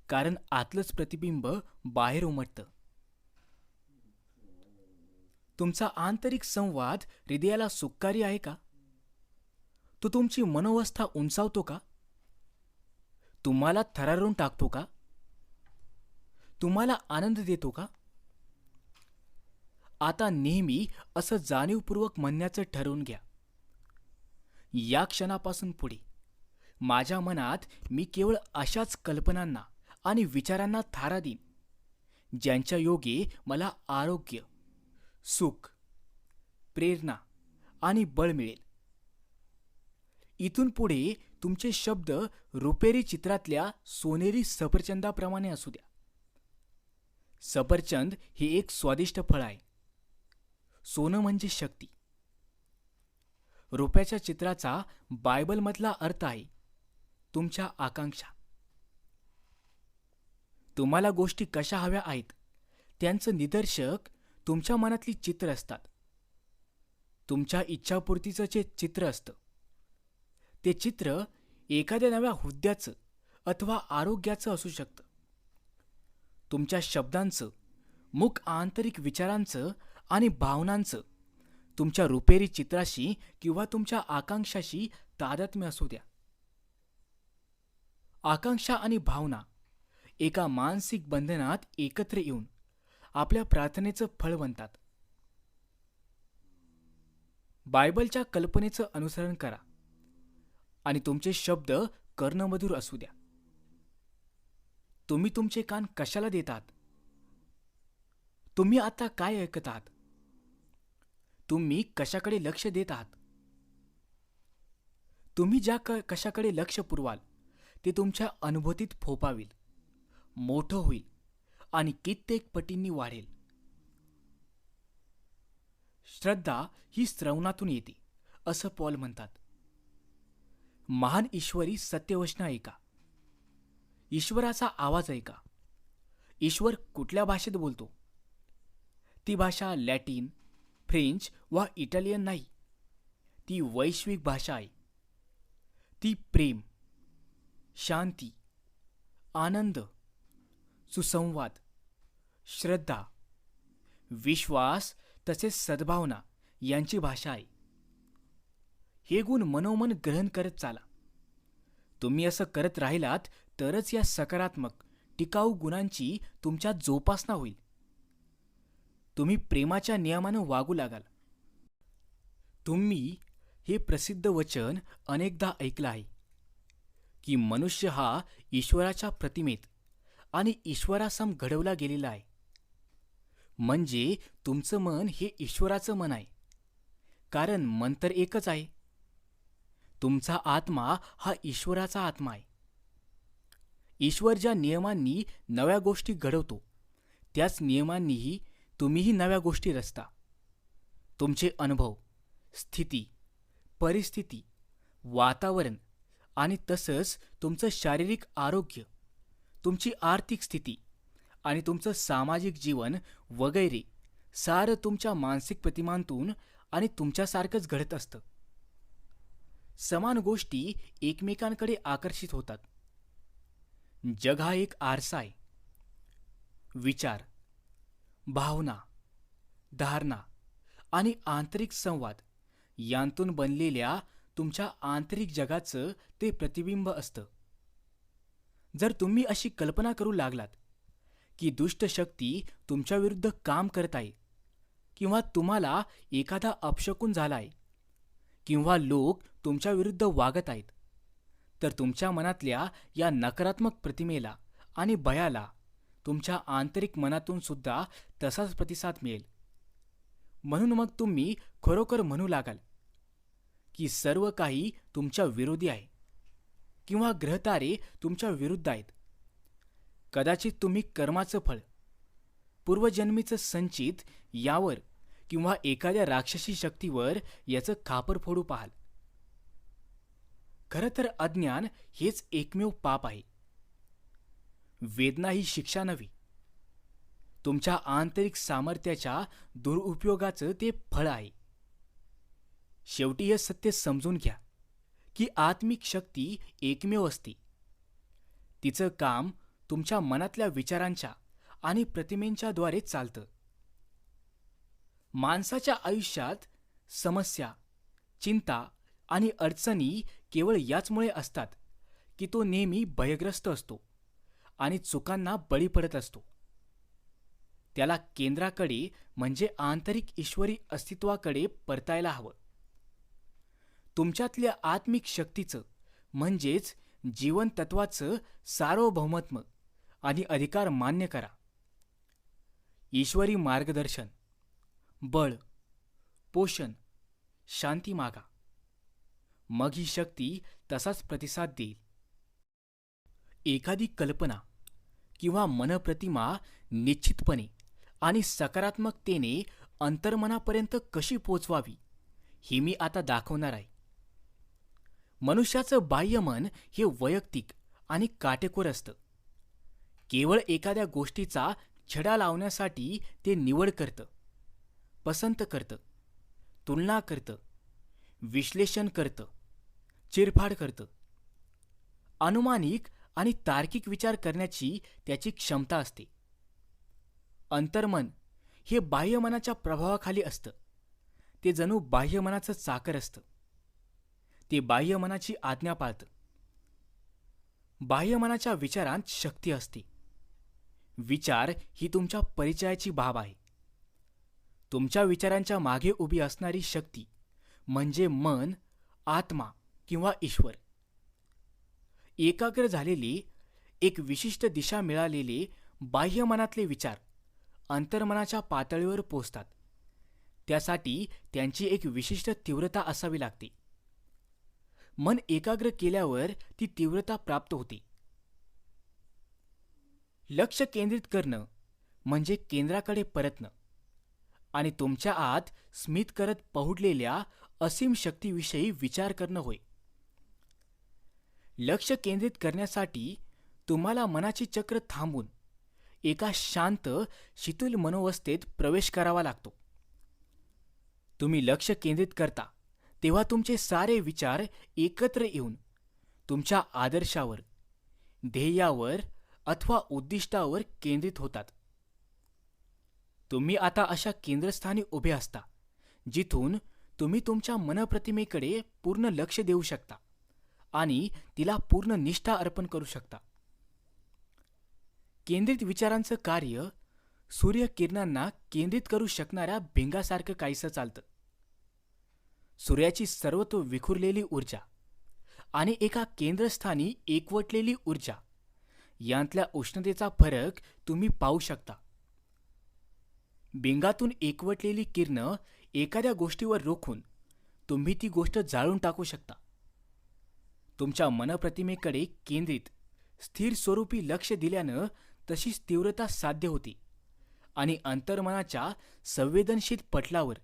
कारण आतलंच प्रतिबिंब बाहेर उमटतं. तुमचा आंतरिक संवाद हृदयाला सुखकारी आहे का? तो तुमची मनोवस्था उंचावतो का? तुम्हाला थरारून टाकतो का? तुम्हाला आनंद देतो का? आता नेहमी असं जाणीवपूर्वक म्हणण्याचं ठरवून घ्या, या क्षणापासून पुढे माझ्या मनात मी केवळ अशाच कल्पनांना आणि विचारांना थारा देईन, ज्यांच्या योगे मला आरोग्य, सुख, प्रेरणा आणि बळ मिळेल. इथून पुढे तुमचे शब्द रुपेरी चित्रातल्या सोनेरी सफरचंदाप्रमाणे असू द्या. सफरचंद हे एक स्वादिष्ट फळ आहे. सोनं म्हणजे शक्ती. रुप्याच्या चित्राचा बायबलमधला अर्थ आहे तुमच्या आकांक्षा. तुम्हाला गोष्टी कशा हव्या आहेत त्यांचं निदर्शक तुमच्या मनातली चित्र असतात. तुमच्या इच्छापूर्तीचं जे चित्र असतं, ते चित्र एखाद्या नव्या हुद्द्याचं अथवा आरोग्याचं असू शकतं. तुमच्या शब्दांचं, मूक आंतरिक विचारांचं आणि भावनांचं तुमच्या रुपेरी चित्राशी किंवा तुमच्या आकांक्षाशी तादात्म्य असू द्या. आकांक्षा आणि भावना एका मानसिक बंधनात एकत्र येऊन आपल्या प्रार्थनेचं फळ बनतात. बायबलच्या कल्पनेचं अनुसरण करा आणि तुमचे शब्द कर्णमधुर असू द्या. तुम्ही तुमचे कान कशाला देतात? तुम्ही आता काय ऐकत आहात? तुम्ही कशाकडे लक्ष देत आहात? तुम्ही ज्या कशाकडे लक्ष पुरवाल ते तुमच्या अनुभूतीत फोपावेल, मोठं होईल आणि कित्येक पटींनी वाढेल. श्रद्धा ही श्रवणातून येते असं पॉल म्हणतात. महान ईश्वरी सत्यवचन ऐका, ईश्वराचा आवाज ऐका. ईश्वर कुठल्या भाषेत बोलतो? ती भाषा लॅटिन, फ्रेंच वा इटालियन नाही. ती वैश्विक भाषा आहे. ती प्रेम, शांती, आनंद, सुसंवाद, श्रद्धा, विश्वास तसेच सद्भावना यांची भाषा आहे. हे गुण मनोमन ग्रहण करत चाला. तुम्ही असं करत राहिलात तरच या सकारात्मक, टिकाऊ गुणांची तुमच्यात जोपासना होईल. तुम्ही प्रेमाच्या नियमानं वागू लागाल. तुम्ही हे प्रसिद्ध वचन अनेकदा ऐकलं आहे की मनुष्य हा ईश्वराच्या प्रतिमेत आणि ईश्वरासम घडवला गेलेला आहे. म्हणजे तुमचं मन हे ईश्वराचं मन आहे, कारण मन तर एकच आहे. तुमचा आत्मा हा ईश्वराचा आत्मा आहे. ईश्वर ज्या नियमांनी नव्या गोष्टी घडवतो त्याच नियमांनीही तुम्हीही नव्या गोष्टी रचता. तुमचे अनुभव, स्थिती, परिस्थिती, वातावरण आणि तसंच तुमचं शारीरिक आरोग्य, तुमची आर्थिक स्थिती आणि तुमचं सामाजिक जीवन वगैरे सारं तुमच्या मानसिक प्रतिमांतून आणि तुमच्यासारखंच घडत असतं. समान गोष्टी एकमेकांकडे आकर्षित होतात. जग हा एक आरसा आहे. विचार, भावना, धारणा आणि आंतरिक संवाद यांतून बनलेल्या तुमच्या आंतरिक जगाचं ते प्रतिबिंब असतं. जर तुम्ही अशी कल्पना करू लागलात की दुष्ट शक्ती तुमच्या विरुद्ध काम करत आहे, किंवा तुम्हाला एखादा अपशकुन झाला आहे, किंवा लोक तुमच्या विरुद्ध वागत आहेत, तर तुमच्या मनातल्या या नकारात्मक प्रतिमेला आणि भयाला तुमच्या आंतरिक मनातून सुद्धा तसाच प्रतिसाद मिळेल. म्हणून मग तुम्ही खरोखर म्हणू लागाल की सर्व काही तुमच्या विरोधी आहे, किंवा ग्रहतारे तुमच्या विरुद्ध आहेत. कदाचित तुम्ही कर्माचं फळ, पूर्वजन्मीचं संचित यावर किंवा एखाद्या राक्षसी शक्तीवर याचं खापर फोडू पाहाल. खरं तर अज्ञान हेच एकमेव पाप आहे. वेदना ही शिक्षा नव्हे, तुमच्या आंतरिक सामर्थ्याच्या दुरुपयोगाचं ते फळ आहे. शेवटी हे सत्य समजून घ्या की आत्मिक शक्ती एकमेव असते. तिचं काम तुमच्या मनातल्या विचारांच्या आणि प्रतिमेंच्या द्वारे चालतं. माणसाच्या आयुष्यात समस्या, चिंता आणि अडचणी केवळ याचमुळे असतात की तो नेहमी भयग्रस्त असतो आणि चुकांना बळी पडत असतो. त्याला केंद्राकडे म्हणजे आंतरिक ईश्वरी अस्तित्वाकडे परतायला हवं. तुमच्यातल्या आत्मिक शक्तीचं म्हणजेच जीवन तत्वाचं सार्वभौमत्व आणि अधिकार मान्य करा. ईश्वरी मार्गदर्शन, बळ, पोषण, शांती मागा. मग ही शक्ती तसाच प्रतिसाद देईल. एखादी कल्पना किंवा मनप्रतिमा निश्चितपणे आणि सकारात्मकतेने अंतर्मनापर्यंत कशी पोचवावी हे मी आता दाखवणार आहे. मनुष्याचं बाह्यमन हे वैयक्तिक आणि काटेकोर असतं. केवळ एखाद्या गोष्टीचा छडा लावण्यासाठी ते निवड करतं, पसंत करतं, तुलना करतं, विश्लेषण करतं, चिरफाड करतं. अनुमानिक आणि तार्किक विचार करण्याची त्याची क्षमता असते. अंतर्मन हे बाह्यमनाच्या प्रभावाखाली असतं. ते जणू बाह्यमनाचं चाकर असतं. ते बाह्यमनाची आज्ञा पाळतं. बाह्यमनाच्या विचारांत शक्ती असते. विचार ही तुमच्या परिचयाची बाब आहे. तुमच्या विचारांच्या मागे उभी असणारी शक्ती म्हणजे मन, आत्मा किंवा ईश्वर. एकाग्र झालेले, एक विशिष्ट दिशा मिळालेले बाह्यमनातले विचार अंतर्मनाच्या पातळीवर पोचतात. त्यासाठी त्यांची एक विशिष्ट तीव्रता असावी लागते. मन एकाग्र केल्यावर ती तीव्रता प्राप्त होते. लक्ष केंद्रित करणं म्हणजे केंद्राकडे परतणं आणि तुमच्या आत स्मित करत पहुडलेल्या असीम शक्तीविषयी विचार करणं होय. लक्ष केंद्रित करण्यासाठी तुम्हाला मनाची चक्र थांबून एका शांत, शीतल मनोवस्थेत प्रवेश करावा लागतो. तुम्ही लक्ष केंद्रित करता तेव्हा तुमचे सारे विचार एकत्र येऊन तुमच्या आदर्शावर, ध्येयावर अथवा उद्दिष्टावर केंद्रित होतात. तुम्ही आता अशा केंद्रस्थानी उभे असता जिथून तुम्ही तुमच्या मनप्रतिमेकडे पूर्ण लक्ष देऊ शकता आणि तिला पूर्ण निष्ठा अर्पण करू शकता. केंद्रित विचारांचं कार्य सूर्यकिरणांना केंद्रित करू शकणाऱ्या भिंगासारखं काहीसं चालतं. सूर्याची सर्वत्र विखुरलेली ऊर्जा आणि एका केंद्रस्थानी एकवटलेली ऊर्जा यांतल्या उष्णतेचा फरक तुम्ही पाहू शकता. भिंगातून एकवटलेली किरणं एखाद्या गोष्टीवर रोखून तुम्ही ती गोष्ट जाळून टाकू शकता. तुमच्या मनप्रतिमेकडे केंद्रित, स्थिर स्वरूपी लक्ष दिल्यानं तशीच तीव्रता साध्य होते आणि अंतर्मनाच्या संवेदनशील पटलावर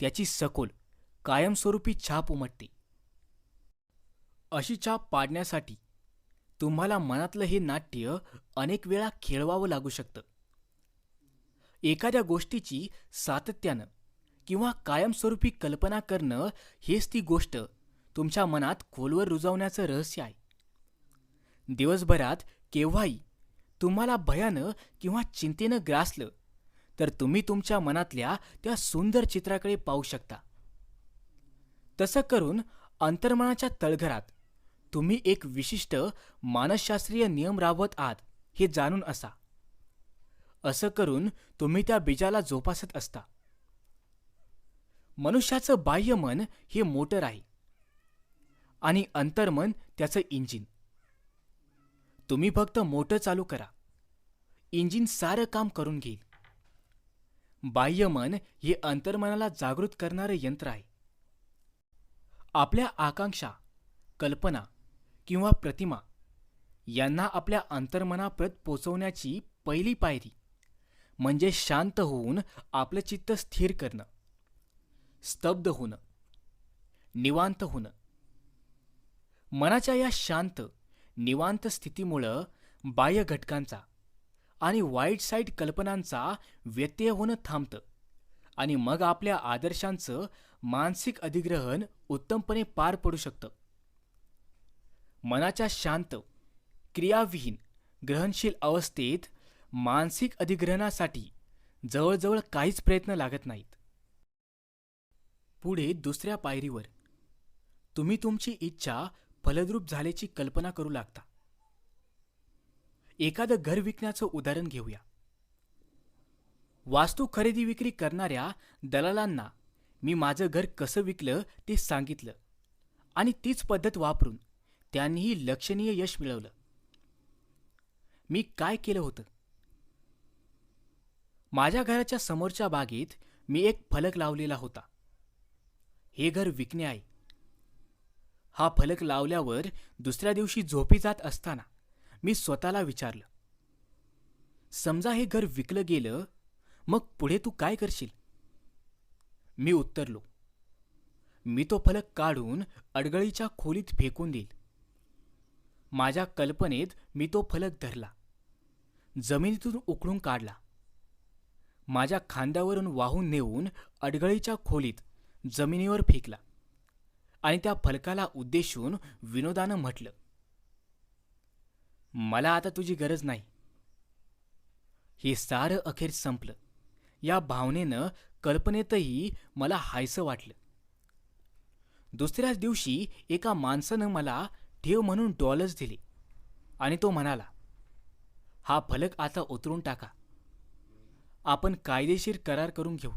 त्याची सखोल, कायमस्वरूपी छाप उमटते. अशी छाप पाडण्यासाठी तुम्हाला मनातलं हे नाट्य अनेक वेळा खेळवावं लागू शकतं. एखाद्या गोष्टीची सातत्यानं किंवा कायमस्वरूपी कल्पना करणं हेच ती गोष्ट तुमच्या मनात खोलवर रुजवण्याचं रहस्य आहे. दिवसभरात केव्हाही तुम्हाला भयानं किंवा चिंतेनं ग्रासलं तर तुम्ही तुमच्या मनातल्या त्या सुंदर चित्राकडे पाहू शकता. तसं करून अंतर्मनाच्या तळघरात तुम्ही एक विशिष्ट मानसशास्त्रीय नियम राबवत आहात हे जाणून असा. असं करून तुम्ही त्या बीजाला जोपासत असता. मनुष्याचं बाह्य मन हे मोटर आहे आणि अंतर्मन त्याचं इंजिन. तुम्ही फक्त मोटर चालू करा, इंजिन सारं काम करून घेईल. बाह्य मन हे अंतर्मनाला जागृत करणारं यंत्र आहे. आपल्या आकांक्षा, कल्पना किंवा प्रतिमा यांना आपल्या अंतर्मनापर्यंत पोचवण्याची पहिली पायरी म्हणजे शांत होऊन आपलं चित्त स्थिर करणं, स्तब्ध होणं, निवांत होणं. मनाच्या या शांत, निवांत स्थितीमुळं बाह्य घटकांचा आणि वाईट साईड कल्पनांचा व्यत्यय होणं थांबतं आणि मग आपल्या आदर्शांचं मानसिक अधिग्रहण उत्तमपणे पार पडू शकतं. मनाच्या शांत, क्रियाविहीन, ग्रहणशील अवस्थेत मानसिक अधिग्रहणासाठी जवळजवळ काहीच प्रयत्न लागत नाहीत. पुढे दुसऱ्या पायरीवर तुम्ही तुमची इच्छा फलद्रूप झाल्याची कल्पना करू लागता. एखादं घर विकण्याचं उदाहरण घेऊया. वास्तू खरेदी विक्री करणाऱ्या दलालांना मी माझं घर कसं विकलं ते सांगितलं आणि तीच पद्धत वापरून त्यांनीही लक्षणीय यश मिळवलं. मी काय केलं होतं? माझ्या घराच्या समोरच्या बागेत मी एक फलक लावलेला होता. हे घर विकणे आहे. हा फलक लावल्यावर दुसऱ्या दिवशी झोपी जात असताना मी स्वतःला विचारलं, समजा हे घर विकलं गेलं, मग पुढे तू काय करशील? मी उत्तरलो, मी तो फलक काढून अडगळीच्या खोलीत फेकून देईल. माझ्या कल्पनेत मी तो फलक धरला, जमिनीतून उकळून काढला, माझ्या खांद्यावरून वाहून नेऊन अडगळीच्या खोलीत जमिनीवर फेकला आणि त्या फलकाला उद्देशून विनोदानं म्हटलं, मला आता तुझी गरज नाही. हे सारं अखेर संपलं. या भावनेनं कल्पनेतही मला हायसं वाटलं. दुसऱ्याच दिवशी एका माणसानं मला ठेव म्हणून $, दिले आणि तो म्हणाला, हा फलक आता उतरून टाका, आपण कायदेशीर करार करून घेऊ.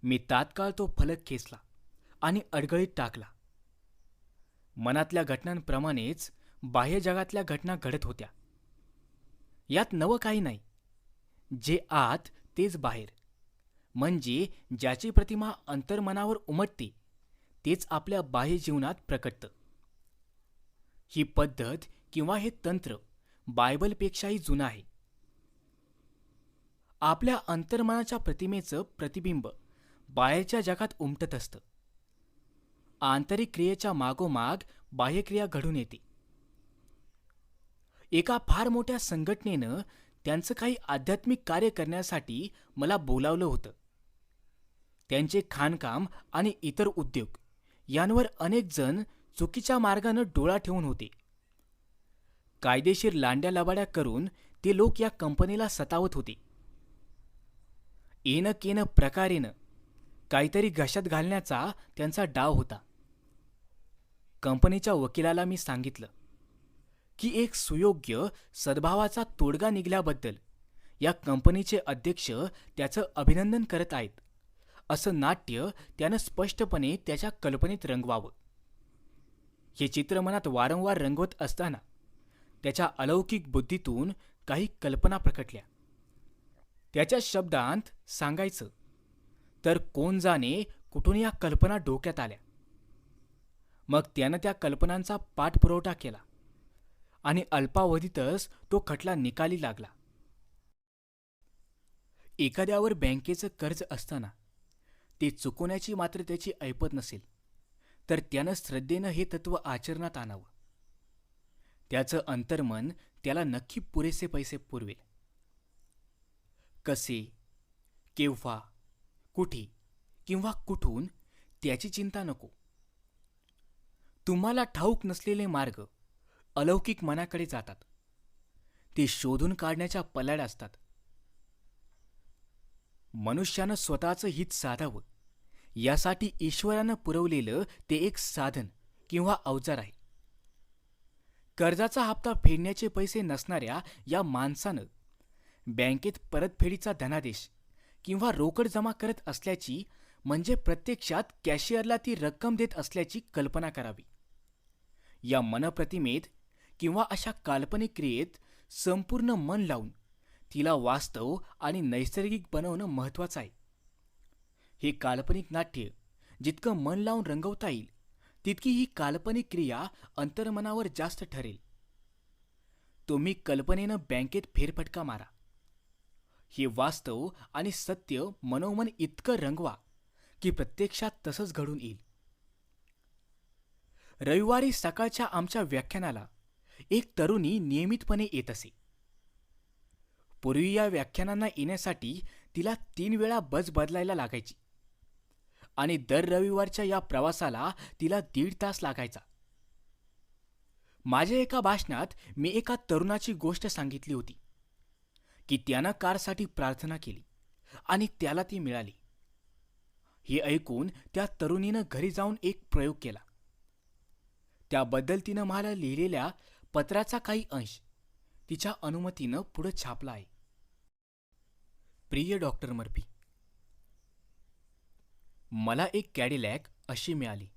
मी तात्काळ तो फलक खेचला आणि अडगळीत टाकला. मनातल्या घटनांप्रमाणेच बाह्य जगातल्या घटना घडत होत्या. यात नवं काही नाही. जे आत तेच बाहेर, म्हणजे ज्याची प्रतिमा अंतर्मनावर उमटते तेच आपल्या बाह्य जीवनात प्रकटतं. ही पद्धत किंवा हे तंत्र बायबलपेक्षाही जुनं आहे. आपल्या अंतर्मनाच्या प्रतिमेचं प्रतिबिंब बाहेरच्या जगात उमटत असतं. आंतरिक क्रियेच्या मागोमाग बाह्यक्रिया घडून येते. एका फार मोठ्या संघटनेनं त्यांचं काही आध्यात्मिक कार्य करण्यासाठी मला बोलावलं होतं. त्यांचे खाणकाम आणि इतर उद्योग यांवर अनेक जण चुकीच्या मार्गानं डोळा ठेवून होते. कायदेशीर लांड्या-लबाड्या करून ते लोक या कंपनीला सतावत होते. येणं केनं प्रकारेनं काहीतरी घशात घालण्याचा त्यांचा डाव होता. कंपनीच्या वकिलाला मी सांगितलं की एक सुयोग्य सद्भावाचा तोडगा निघाल्याबद्दल या कंपनीचे अध्यक्ष त्याचं अभिनंदन करत आहेत, असं नाट्य त्यानं स्पष्टपणे त्याच्या कल्पनेत रंगवावं. हे चित्र मनात वारंवार रंगवत असताना त्याच्या अलौकिक बुद्धीतून काही कल्पना प्रकटल्या. त्याच्या शब्दांत सांगायचं तर कोण जाणे कुठून या कल्पना डोक्यात आल्या. मग त्यानं त्या कल्पनांचा पाठपुरवठा केला आणि अल्पावधीतच तो खटला निकाली लागला. एखाद्यावर बँकेचं कर्ज असताना ते चुकवण्याची मात्र त्याची ऐपत नसेल तर त्यानं श्रद्धेनं हे तत्त्व आचरणात आणावं. त्याचं अंतर्मन त्याला नक्की पुरेसे पैसे पुरवेल. कसे, केव्हा, कुठे किंवा कुठून त्याची चिंता नको. तुम्हाला ठाऊक नसलेले मार्ग अलौकिक मनाकडे जातात. ते शोधून काढण्याच्या पल्याड असतात. मनुष्यानं स्वतःचं हित साधावं यासाठी ईश्वरानं पुरवलेलं ते एक साधन किंवा अवजार आहे. कर्जाचा हप्ता फेडण्याचे पैसे नसणाऱ्या या माणसानं बँकेत परतफेडीचा धनादेश किंवा रोकड जमा करत असल्याची, म्हणजे प्रत्यक्षात कॅशियरला ती रक्कम देत असल्याची कल्पना करावी. या मनप्रतिमेत किंवा अशा काल्पनिक क्रियेत संपूर्ण मन लावून तिला वास्तव आणि नैसर्गिक बनवणं महत्त्वाचं आहे. हे काल्पनिक नाट्य जितकं मन लावून रंगवता येईल, तितकी ही काल्पनिक क्रिया अंतर्मनावर जास्त ठरेल. तुम्ही कल्पनेनं बँकेत फेरफटका मारा. हे वास्तव आणि सत्य मनोमन इतकं रंगवा की प्रत्यक्षात तसंच घडून येईल. रविवारी सकाळच्या आमच्या व्याख्यानाला एक तरुणी नियमितपणे येत असे. पूर्वी या व्याख्यानांना येण्यासाठी तिला 3 वेळा बस बदलायला लागायची आणि दर रविवारच्या या प्रवासाला तिला 1.5 तास लागायचा. माझ्या एका भाषणात मी एका तरुणाची गोष्ट सांगितली होती की त्यानं कारसाठी प्रार्थना केली आणि त्याला ती मिळाली. हे ऐकून त्या तरुणीनं घरी जाऊन एक प्रयोग केला. त्याबद्दल तिनं मला लिहिलेल्या पत्राचा काही अंश तिच्या अनुमतीनं पुढे छापला आहे. प्रिय डॉक्टर मर्फी, मला एक कॅडिलॅक अशी मिळाली.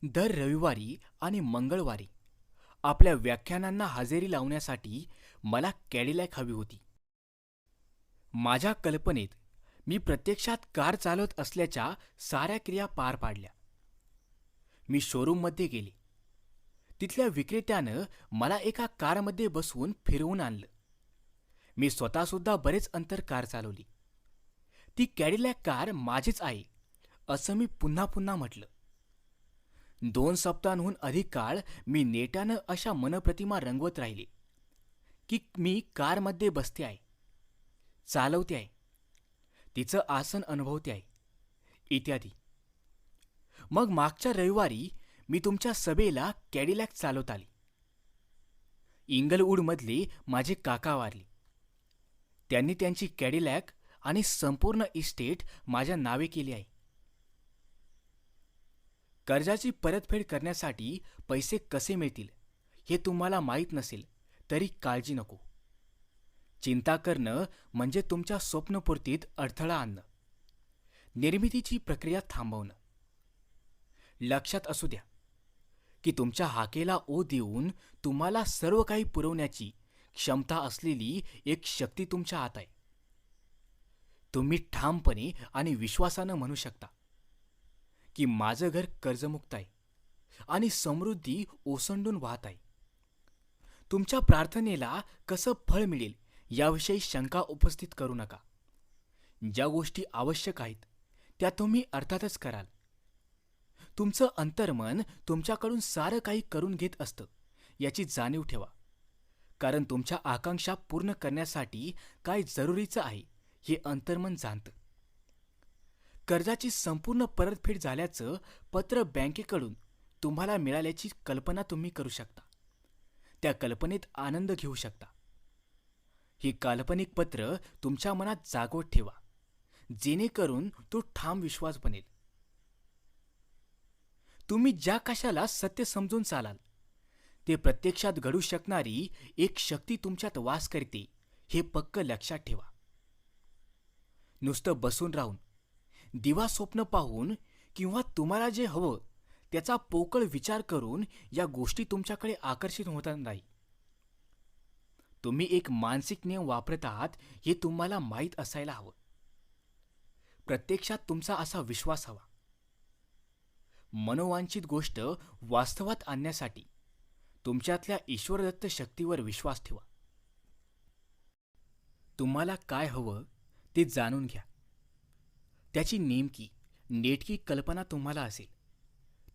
दर रविवारी आणि मंगळवारी आपल्या व्याख्यानांना हजेरी लावण्यासाठी मला कॅडिलॅक हवी होती. माझ्या कल्पनेत मी प्रत्यक्षात कार चालवत असल्याच्या साऱ्या क्रिया पार पाडल्या. मी शोरूममध्ये गेले. तिथल्या विक्रेत्यानं मला एका कारमध्ये बसवून फिरवून आणलं. मी स्वतःसुद्धा बरेच अंतर कार चालवली. ती कॅडिलॅक कार माझीच आहे असं मी पुन्हा पुन्हा म्हटलं. 2 सप्ताहांहून अधिक काळ मी नेटानं अशा मनप्रतिमा रंगवत राहिले की मी कारमध्ये बसते आहे, चालवते आहे, तिचं आसन अनुभवते आहे, इत्यादी. मग मागच्या रविवारी मी तुमच्या सभेला कॅडिलॅक चालवत आले. इंगलवूडमधले माझे काका वारले. त्यांनी त्यांची कॅडिलॅक आणि संपूर्ण इस्टेट माझ्या नावे केली आहे. कर्जाची परतफेड करण्यासाठी पैसे कसे मिळतील हे तुम्हाला माहीत नसेल तरी काळजी नको. चिंता करणं म्हणजे तुमच्या स्वप्नपूर्तीत अडथळा आणणं, निर्मितीची प्रक्रिया थांबवणं. लक्षात असू द्या की तुमच्या हाकेला ओ देऊन तुम्हाला सर्व काही पुरवण्याची क्षमता असलेली एक शक्ती तुमच्या आत आहे. तुम्ही ठामपणे आणि विश्वासानं म्हणू शकता की माझं घर कर्जमुक्त आहे आणि समृद्धी ओसंडून वाहत आहे. तुमच्या प्रार्थनेला कसं फळ मिळेल याविषयी शंका उपस्थित करू नका. ज्या गोष्टी आवश्यक आहेत त्या तुम्ही अर्थातच कराल. तुमचं अंतर्मन तुमच्याकडून सारं काही करून घेत असतं याची जाणीव ठेवा, कारण तुमच्या आकांक्षा पूर्ण करण्यासाठी काय जरुरीचं आहे हे अंतर्मन जाणतं. कर्जाची संपूर्ण परतफेड झाल्याचं पत्र बँकेकडून तुम्हाला मिळाल्याची कल्पना तुम्ही करू शकता. त्या कल्पनेत आनंद घेऊ शकता. हे काल्पनिक पत्र तुमच्या मनात जागवत ठेवा, जेणेकरून तो ठाम विश्वास बनेल. तुम्ही ज्या कशाला सत्य समजून चालाल ते प्रत्यक्षात घडू शकणारी एक शक्ती तुमच्यात वास करते हे पक्क लक्षात ठेवा. नुसतं बसून राहून, दिवा स्वप्न पाहून किंवा तुम्हाला जे हवं त्याचा पोकळ विचार करून या गोष्टी तुमच्याकडे आकर्षित होणार नाही. तुम्ही एक मानसिक नियम वापरत आहात हे तुम्हाला माहीत असायला हवं. प्रत्यक्षात तुमचा असा विश्वास हवा. मनोवांछित गोष्ट वास्तवात आणण्यासाठी तुमच्यातल्या ईश्वरदत्त शक्तीवर विश्वास ठेवा. तुम्हाला काय हवं ते जाणून घ्या. त्याची नेटकी कल्पना तुम्हाला असेल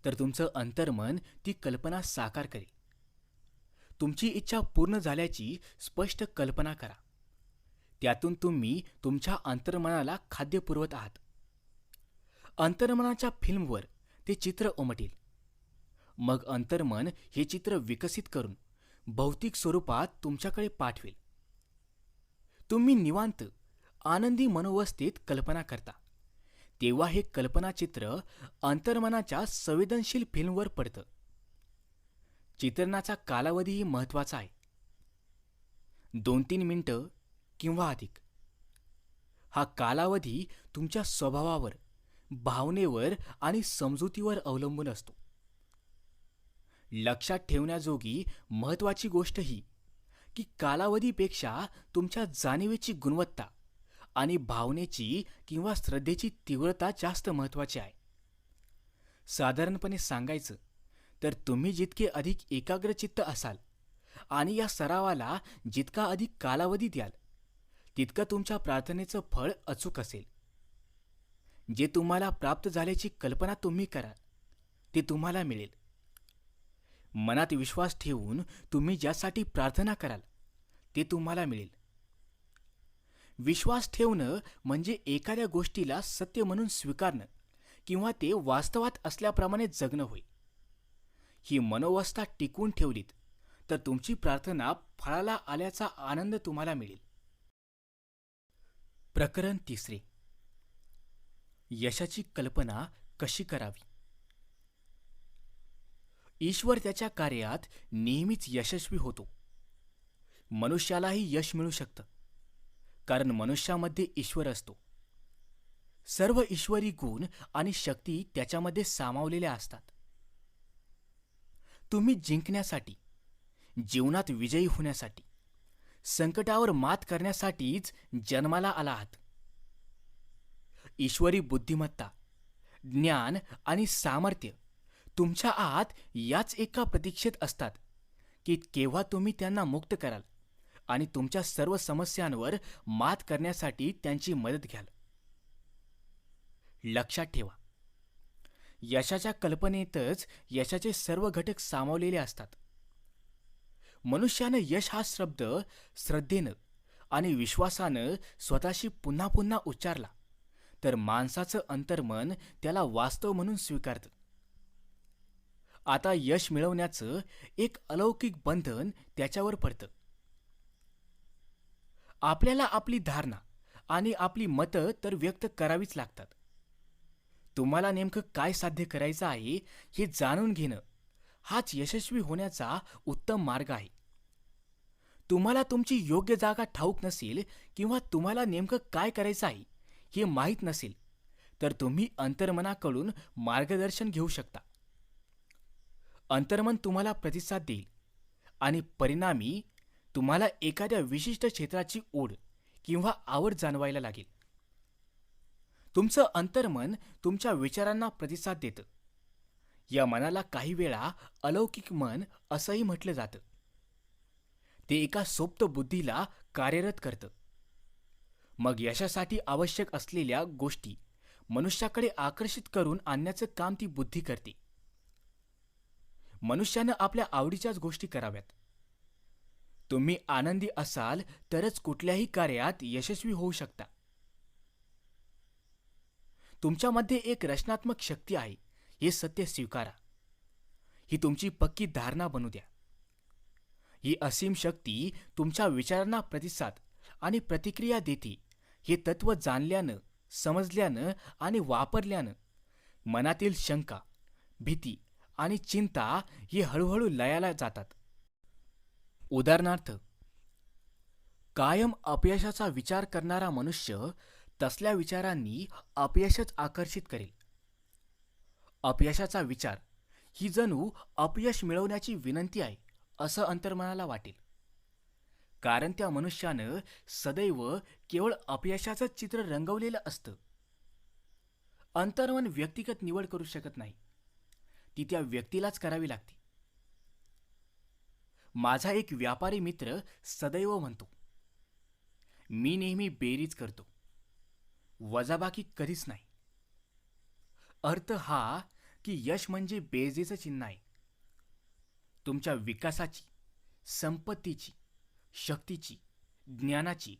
तर तुमचं अंतर्मन ती कल्पना साकार करेल. तुमची इच्छा पूर्ण झाल्याची स्पष्ट कल्पना करा. त्यातून तुम्ही तुमच्या अंतर्मनाला खाद्य पुरवत आहात. अंतर्मनाच्या फिल्मवर ते चित्र उमटेल. मग अंतर्मन हे चित्र विकसित करून भौतिक स्वरूपात तुमच्याकडे पाठवेल. तुम्ही निवांत आनंदी मनोवस्थेत कल्पना करता तेव्हा हे कल्पनाचित्र अंतर्मनाच्या संवेदनशील फिल्मवर पडतं. चित्रणाचा कालावधीही महत्वाचा आहे. 2-3 मिनिटं किंवा अधिक. हा कालावधी तुमच्या स्वभावावर, भावनेवर आणि समजुतीवर अवलंबून असतो. लक्षात ठेवण्याजोगी महत्वाची गोष्ट ही की कालावधीपेक्षा तुमच्या जाणीवेची गुणवत्ता आणि भावनेची किंवा श्रद्धेची तीव्रता जास्त महत्वाची आहे. साधारणपणे सांगायचं तर तुम्ही जितके अधिक एकाग्रचित्त असाल आणि या सरावाला जितका अधिक कालावधी द्याल तितकं तुमच्या प्रार्थनेचं फळ अचूक असेल. जे तुम्हाला प्राप्त झाल्याची कल्पना तुम्ही कराल ते तुम्हाला मिळेल. मनात विश्वास ठेवून तुम्ही ज्यासाठी प्रार्थना कराल ते तुम्हाला मिळेल. विश्वास ठेवणं म्हणजे एखाद्या गोष्टीला सत्य म्हणून स्वीकारणं किंवा ते वास्तवात असल्याप्रमाणे जगणं होय. ही मनोवस्था टिकवून ठेवलीत तर तुमची प्रार्थना फळाला आल्याचा आनंद तुम्हाला मिळेल. प्रकरण 3. यशाची कल्पना कशी करावी. ईश्वर त्याच्या कार्यात नेहमीच यशस्वी होतो. मनुष्यालाही यश मिळू शकतं कारण मनुष्यामध्ये ईश्वर असतो. सर्व ईश्वरी गुण आणि शक्ती त्याच्यामध्ये सामावलेल्या असतात. तुम्ही जिंकण्यासाठी, जीवनात विजयी होण्यासाठी, संकटावर मात करण्यासाठीच जन्माला आला आहात. ईश्वरी बुद्धिमत्ता, ज्ञान आणि सामर्थ्य तुमच्या आत याच एका प्रतीक्षेत असतात की केव्हा तुम्ही त्यांना मुक्त कराल आणि तुमच्या सर्व समस्यांवर मात करण्यासाठी त्यांची मदत घ्याल. लक्षात ठेवा, यशाच्या कल्पनेतच यशाचे सर्व घटक सामावलेले असतात. मनुष्यानं यश हा शब्द श्रद्धेनं आणि विश्वासानं स्वतःशी पुन्हा पुन्हा उच्चारला तर माणसाचं अंतर्मन त्याला वास्तव म्हणून स्वीकारतं. आता यश मिळवण्याचं एक अलौकिक बंधन त्याच्यावर पडतं. आपल्याला आपली धारणा आणि आपली मतं तर व्यक्त करावीच लागतात. तुम्हाला नेमकं काय साध्य करायचं आहे हे जाणून घेणं हाच यशस्वी होण्याचा उत्तम मार्ग आहे. तुम्हाला तुमची योग्य जागा ठाऊक नसेल किंवा तुम्हाला नेमकं काय करायचं आहे हे माहीत नसेल तर तुम्ही अंतर्मनाकडून मार्गदर्शन घेऊ शकता. अंतर्मन तुम्हाला प्रतिसाद देईल आणि परिणामी तुम्हाला एखाद्या विशिष्ट क्षेत्राची ओढ किंवा आवड जाणवायला लागेल. तुमचं अंतर्मन तुमच्या विचारांना प्रतिसाद देतं. या मनाला काही वेळा अलौकिक मन असंही म्हटलं जातं. ते एका सुप्त बुद्धीला कार्यरत करतं. मग यशासाठी आवश्यक असलेल्या गोष्टी मनुष्याकडे आकर्षित करून आणण्याचं काम ती बुद्धी करते. मनुष्यानं आपल्या आवडीच्याच गोष्टी कराव्यात. तुम्ही आनंदी असाल तरच कुठल्याही कार्यात यशस्वी होऊ शकता. तुमच्यामध्ये एक रचनात्मक शक्ती आहे हे सत्य स्वीकारा. ही तुमची पक्की धारणा बनू द्या. ही असीम शक्ती तुमच्या विचारांना प्रतिसाद आणि प्रतिक्रिया देते हे तत्व जाणल्यानं, समजल्यानं आणि वापरल्यानं मनातील शंका, भीती आणि चिंता हे हळूहळू लयाला जातात. उदाहरणार्थ, कायम अपयशाचा विचार करणारा मनुष्य तसल्या विचारांनी अपयशच आकर्षित करेल. अपयशाचा विचार ही जणू अपयश मिळवण्याची विनंती आहे असं अंतर्मनाला वाटेल. कारण त्या मनुष्यानं सदैव केवळ अपयशाचं चित्र रंगवलेलं असतं. अंतर्मन व्यक्तिगत निवड करू शकत नाही. ती त्या व्यक्तीलाच करावी लागते. माझा एक व्यापारी मित्र सदैव म्हणतो, मी नेहमी बेरीज करतो, वजाबाकी कधीच नाही. अर्थ हा की यश म्हणजे बेरजेचं चिन्ह आहे. तुमच्या विकासाची, संपत्तीची, शक्तीची, ज्ञानाची,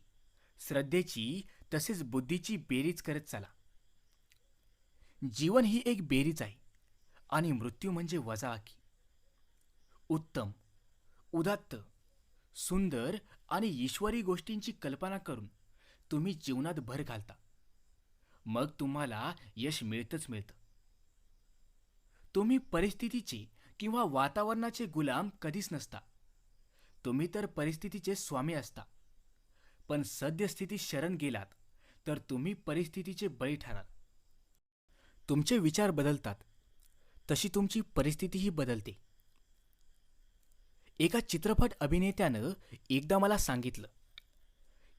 श्रद्धेची तसेच बुद्धीची बेरीज करत चला. जीवन ही एक बेरीज आहे आणि मृत्यू म्हणजे वजाआकी. उत्तम, उदात्त, सुंदर आणि ईश्वरी गोष्टींची कल्पना करून तुम्ही जीवनात भर घालता. मग तुम्हाला यश मिळतंच मिळतं. तुम्ही परिस्थितीचे किंवा वातावरणाचे गुलाम कधीच नसता. तुम्ही तर परिस्थितीचे स्वामी असता. पण सद्यस्थितीत शरण गेलात तर तुम्ही परिस्थितीचे बळी ठराल. तुमचे विचार बदलतात तशी तुमची परिस्थितीही बदलते. एका चित्रपट अभिनेत्यानं एकदा मला सांगितलं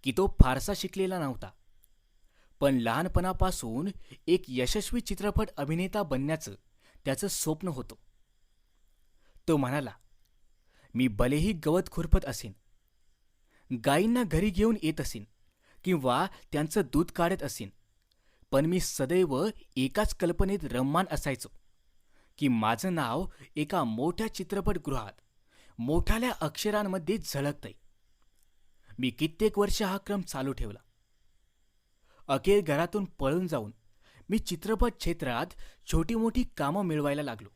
की तो फारसा शिकलेला नव्हता, पण लहानपणापासून एक यशस्वी चित्रपट अभिनेता बनण्याचं त्याचं स्वप्न होतं. तो म्हणाला, मी भलेही गवत खुरपत असेन, गायींना घरी घेऊन येत असेन किंवा त्यांचं दूध काढत असेन, पण मी सदैव एकाच कल्पनेत रममाण असायचो की माझं नाव एका मोठ्या चित्रपटगृहात मोठाल्या अक्षरांमध्ये झळकतंय. मी कित्येक वर्ष हा क्रम चालू ठेवला. अखेर घरातून पळून जाऊन मी चित्रपट क्षेत्रात छोटी मोठी कामं मिळवायला लागलो.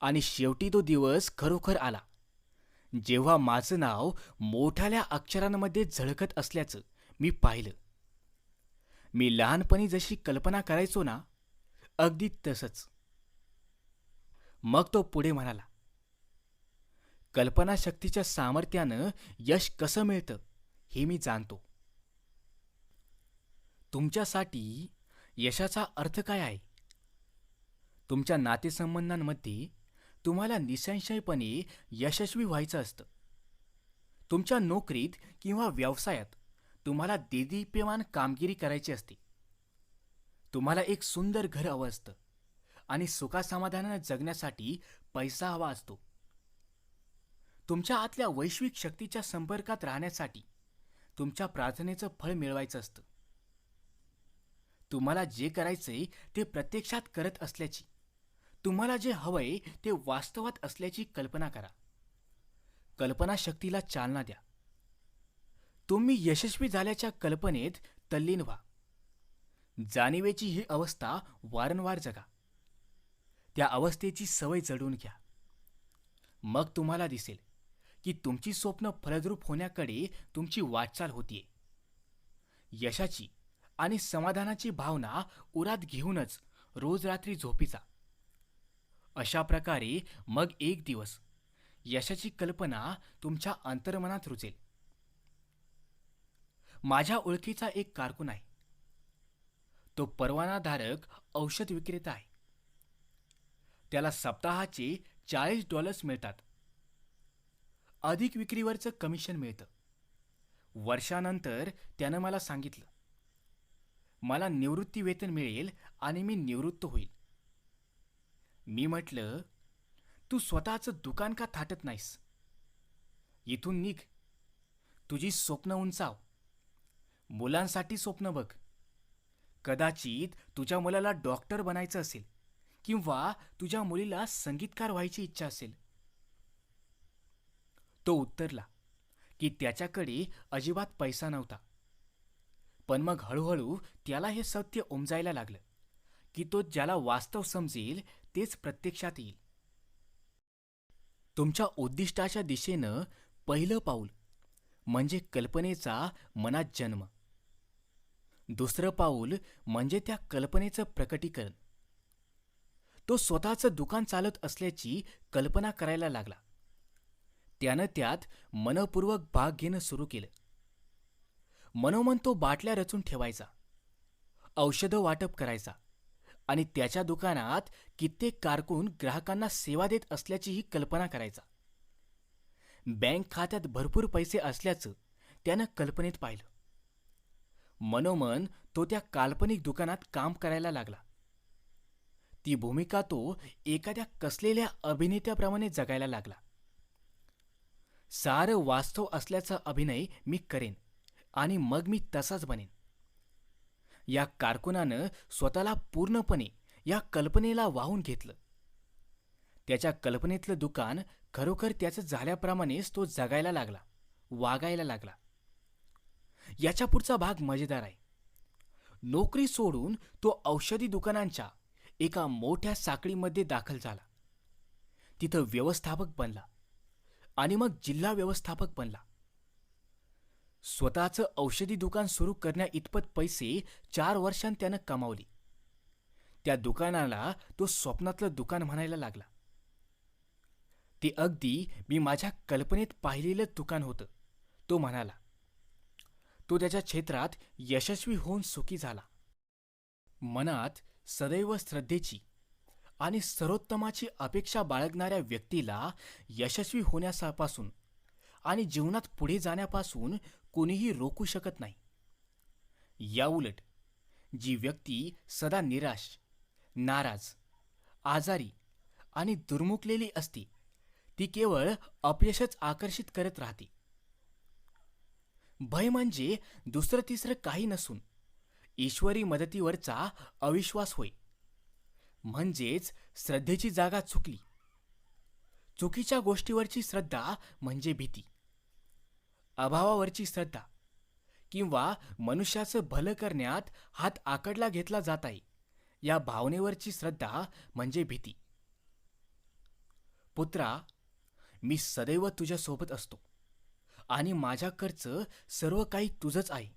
आणि शेवटी तो दिवस खरोखर आला जेव्हा माझं नाव मोठाल्या अक्षरांमध्ये झळकत असल्याचं मी पाहिलं. मी लहानपणी जशी कल्पना करायचो ना, अगदी तसंच. मग तो पुढे म्हणाला, कल्पनाशक्तीच्या सामर्थ्यानं यश कसं मिळतं हे मी जाणतो. तुमच्यासाठी यशाचा अर्थ काय आहे? तुमच्या नातेसंबंधांमध्ये तुम्हाला निसंशयपणे यशस्वी व्हायचं असतं. तुमच्या नोकरीत किंवा व्यवसायात तुम्हाला देदीप्यमान कामगिरी करायची असते. तुम्हाला एक सुंदर घर हवं असतं आणि सुखासमाधानानं जगण्यासाठी पैसा हवा असतो. तुमच्या आतल्या वैश्विक शक्तीच्या संपर्कात राहण्यासाठी तुमच्या प्रार्थनेचं फळ मिळवायचं असतं. तुम्हाला जे करायचंय ते प्रत्यक्षात करत असल्याची, तुम्हाला जे हवंय ते वास्तवात असल्याची कल्पना करा. कल्पनाशक्तीला चालना द्या. तुम्ही यशस्वी झाल्याच्या कल्पनेत तल्लीन व्हा. जाणीवेची ही अवस्था वारंवार जगा. त्या अवस्थेची सवय जडून घ्या. मग तुम्हाला दिसेल की तुमची स्वप्न फलद्रूप होण्याकडे तुमची वाटचाल होतीये. यशाची आणि समाधानाची भावना उरात घेऊनच रोज रात्री झोपीचा. अशा प्रकारे मग एक दिवस यशाची कल्पना तुमच्या अंतर्मनात रुजेल. माझ्या ओळखीचा एक कारकून आहे. तो परवानाधारक औषध विक्रेता आहे. त्याला सप्ताहाचे $40 मिळतात. अधिक विक्रीवरचं कमिशन मिळतं. वर्षानंतर त्यानं मला सांगितलं, मला निवृत्ती वेतन मिळेल आणि मी निवृत्त होईल. मी म्हटलं, तू स्वतःचं दुकान का थाटत नाहीस? इथून निघ. तुझी स्वप्न उंचाव. मुलांसाठी स्वप्न बघ. कदाचित तुझ्या मुलाला डॉक्टर बनायचं असेल किंवा तुझ्या मुलीला संगीतकार व्हायची इच्छा असेल. तो उत्तरला की त्याच्याकडे अजिबात पैसा नव्हता. पण मग हळूहळू त्याला हे सत्य उमजायला लागलं की तो ज्याला वास्तव समजेल तेच प्रत्यक्षात येईल. तुमच्या उद्दिष्टाच्या दिशेनं पहिलं पाऊल म्हणजे कल्पनेचा मनात जन्म. दुसरं पाऊल म्हणजे त्या कल्पनेचं प्रकटीकरण. तो स्वतःचं दुकान चालत असल्याची कल्पना करायला लागला. त्यानं त्यात मनपूर्वक भाग घेणं सुरू केलं. मनोमन तो बाटल्या रचून ठेवायचा, औषधं वाटप करायचा आणि त्याच्या दुकानात कित्येक कारकून ग्राहकांना सेवा देत असल्याचीही कल्पना करायचा. बँक खात्यात भरपूर पैसे असल्याचं त्यानं कल्पनेत पाहिलं. मनोमन तो त्या काल्पनिक दुकानात काम करायला लागला. ती भूमिका तो एखाद्या कसलेल्या अभिनेत्याप्रमाणे जगायला लागला. सारं वास्तव असल्याचा अभिनय मी करेन आणि मग मी तसाच बनेन. या कारकुनानं स्वतःला पूर्णपणे या कल्पनेला वाहून घेतलं. त्याच्या कल्पनेतलं दुकान खरोखर त्याचं झाल्याप्रमाणेच तो जगायला लागला, वागायला लागला. याच्या पुढचा भाग मजेदार आहे. नोकरी सोडून तो औषधी दुकानांच्या एका मोठ्या साखळीमध्ये दाखल झाला. तिथं व्यवस्थापक बनला आणि मग जिल्हा व्यवस्थापक बनला. स्वतःचं औषधी दुकान सुरू करण्या इतपत पैसे 4 वर्षांत त्यानं कमावले. त्या दुकानाला तो स्वप्नातलं दुकान म्हणायला लागला. ते अगदी मी माझ्या कल्पनेत पाहिलेलं दुकान होतं, तो म्हणाला. तो त्याच्या क्षेत्रात यशस्वी होऊन सुखी झाला. मनात सदैव श्रद्धेची आणि सर्वोत्तमाची अपेक्षा बाळगणाऱ्या व्यक्तीला यशस्वी होण्यापासून आणि जीवनात पुढे जाण्यापासून कोणीही रोखू शकत नाही. याउलट जी व्यक्ती सदा निराश, नाराज, आजारी आणि दुर्मुखलेली असते, ती केवळ अपयशच आकर्षित करत राहते. भय म्हणजे दुसरं तिसरं काही नसून ईश्वरी मदतीवरचा अविश्वास होय. म्हणजेच श्रद्धेची जागा चुकली. चुकीच्या गोष्टीवरची श्रद्धा म्हणजे भीती. अभावावरची श्रद्धा किंवा मनुष्याचं भलं करण्यात हात आकडला घेतला जात आहे या भावनेवरची श्रद्धा म्हणजे भीती. पुत्रा, मी सदैव तुझ्यासोबत असतो आणि माझ्याकडचं सर्व काही तुझंच आहे.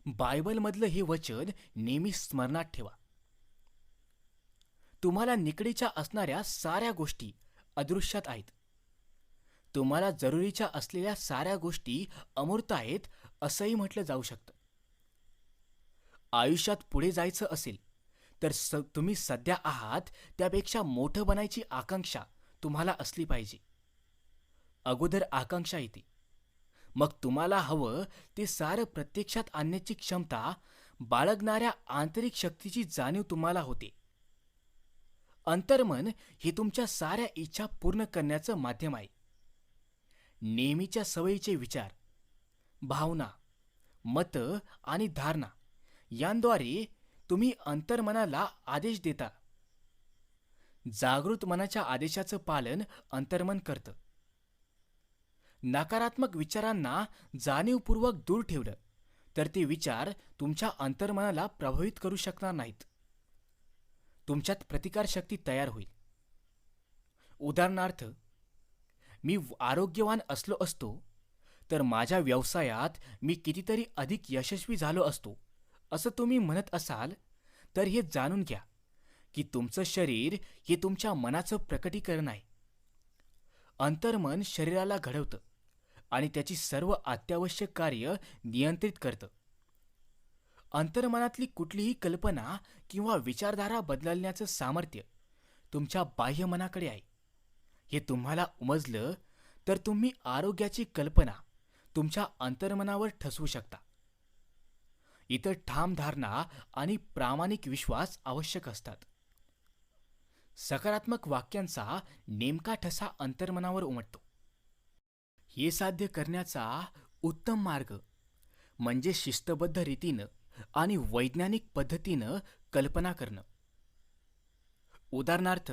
बायबलमधलं हे वचन नेहमी स्मरणात ठेवा. तुम्हाला निकडीच्या असणाऱ्या साऱ्या गोष्टी अदृश्यात आहेत. तुम्हाला जरुरीच्या असलेल्या साऱ्या गोष्टी अमूर्त आहेत असंही म्हटलं जाऊ शकतं. आयुष्यात पुढे जायचं असेल तर तुम्ही सध्या आहात त्यापेक्षा मोठं बनायची आकांक्षा तुम्हाला असली पाहिजे. अगोदर आकांक्षा येते, मग तुम्हाला हवं ते सारं प्रत्यक्षात आणण्याची क्षमता बाळगणाऱ्या आंतरिक शक्तीची जाणीव तुम्हाला होते. अंतर्मन हे तुमच्या साऱ्या इच्छा पूर्ण करण्याचं माध्यम आहे. नेहमीच्या सवयीचे विचार, भावना, मतं आणि धारणा यांद्वारे तुम्ही अंतर्मनाला आदेश देता. जागृत मनाच्या आदेशाचं पालन अंतर्मन करतं. नकारात्मक विचारांना जाणीवपूर्वक दूर ठेवलं तर ते विचार तुमच्या अंतर्मनाला प्रभावित करू शकणार नाहीत. तुमच्यात प्रतिकारशक्ती तयार होईल. उदाहरणार्थ, मी आरोग्यवान असलो असतो तर माझ्या व्यवसायात मी कितीतरी अधिक यशस्वी झालो असतो असं तुम्ही म्हणत असाल तर हे जाणून घ्या की तुमचं शरीर हे तुमच्या मनाचं प्रकटीकरण आहे. अंतर्मन शरीराला घडवतं आणि त्याची सर्व अत्यावश्यक कार्य नियंत्रित करतं. अंतर्मनातली कुठलीही कल्पना किंवा विचारधारा बदलण्याचं सामर्थ्य तुमच्या बाह्यमनाकडे आहे. हे तुम्हाला उमजलं तर तुम्ही आरोग्याची कल्पना तुमच्या अंतर्मनावर ठसवू शकता. इतर ठाम धारणा आणि प्रामाणिक विश्वास आवश्यक असतात. सकारात्मक वाक्यांचा नेमका ठसा अंतर्मनावर उमटतो. हे साध्य करण्याचा उत्तम मार्ग म्हणजे शिस्तबद्ध रीतीनं आणि वैज्ञानिक पद्धतीनं कल्पना करणं. उदाहरणार्थ,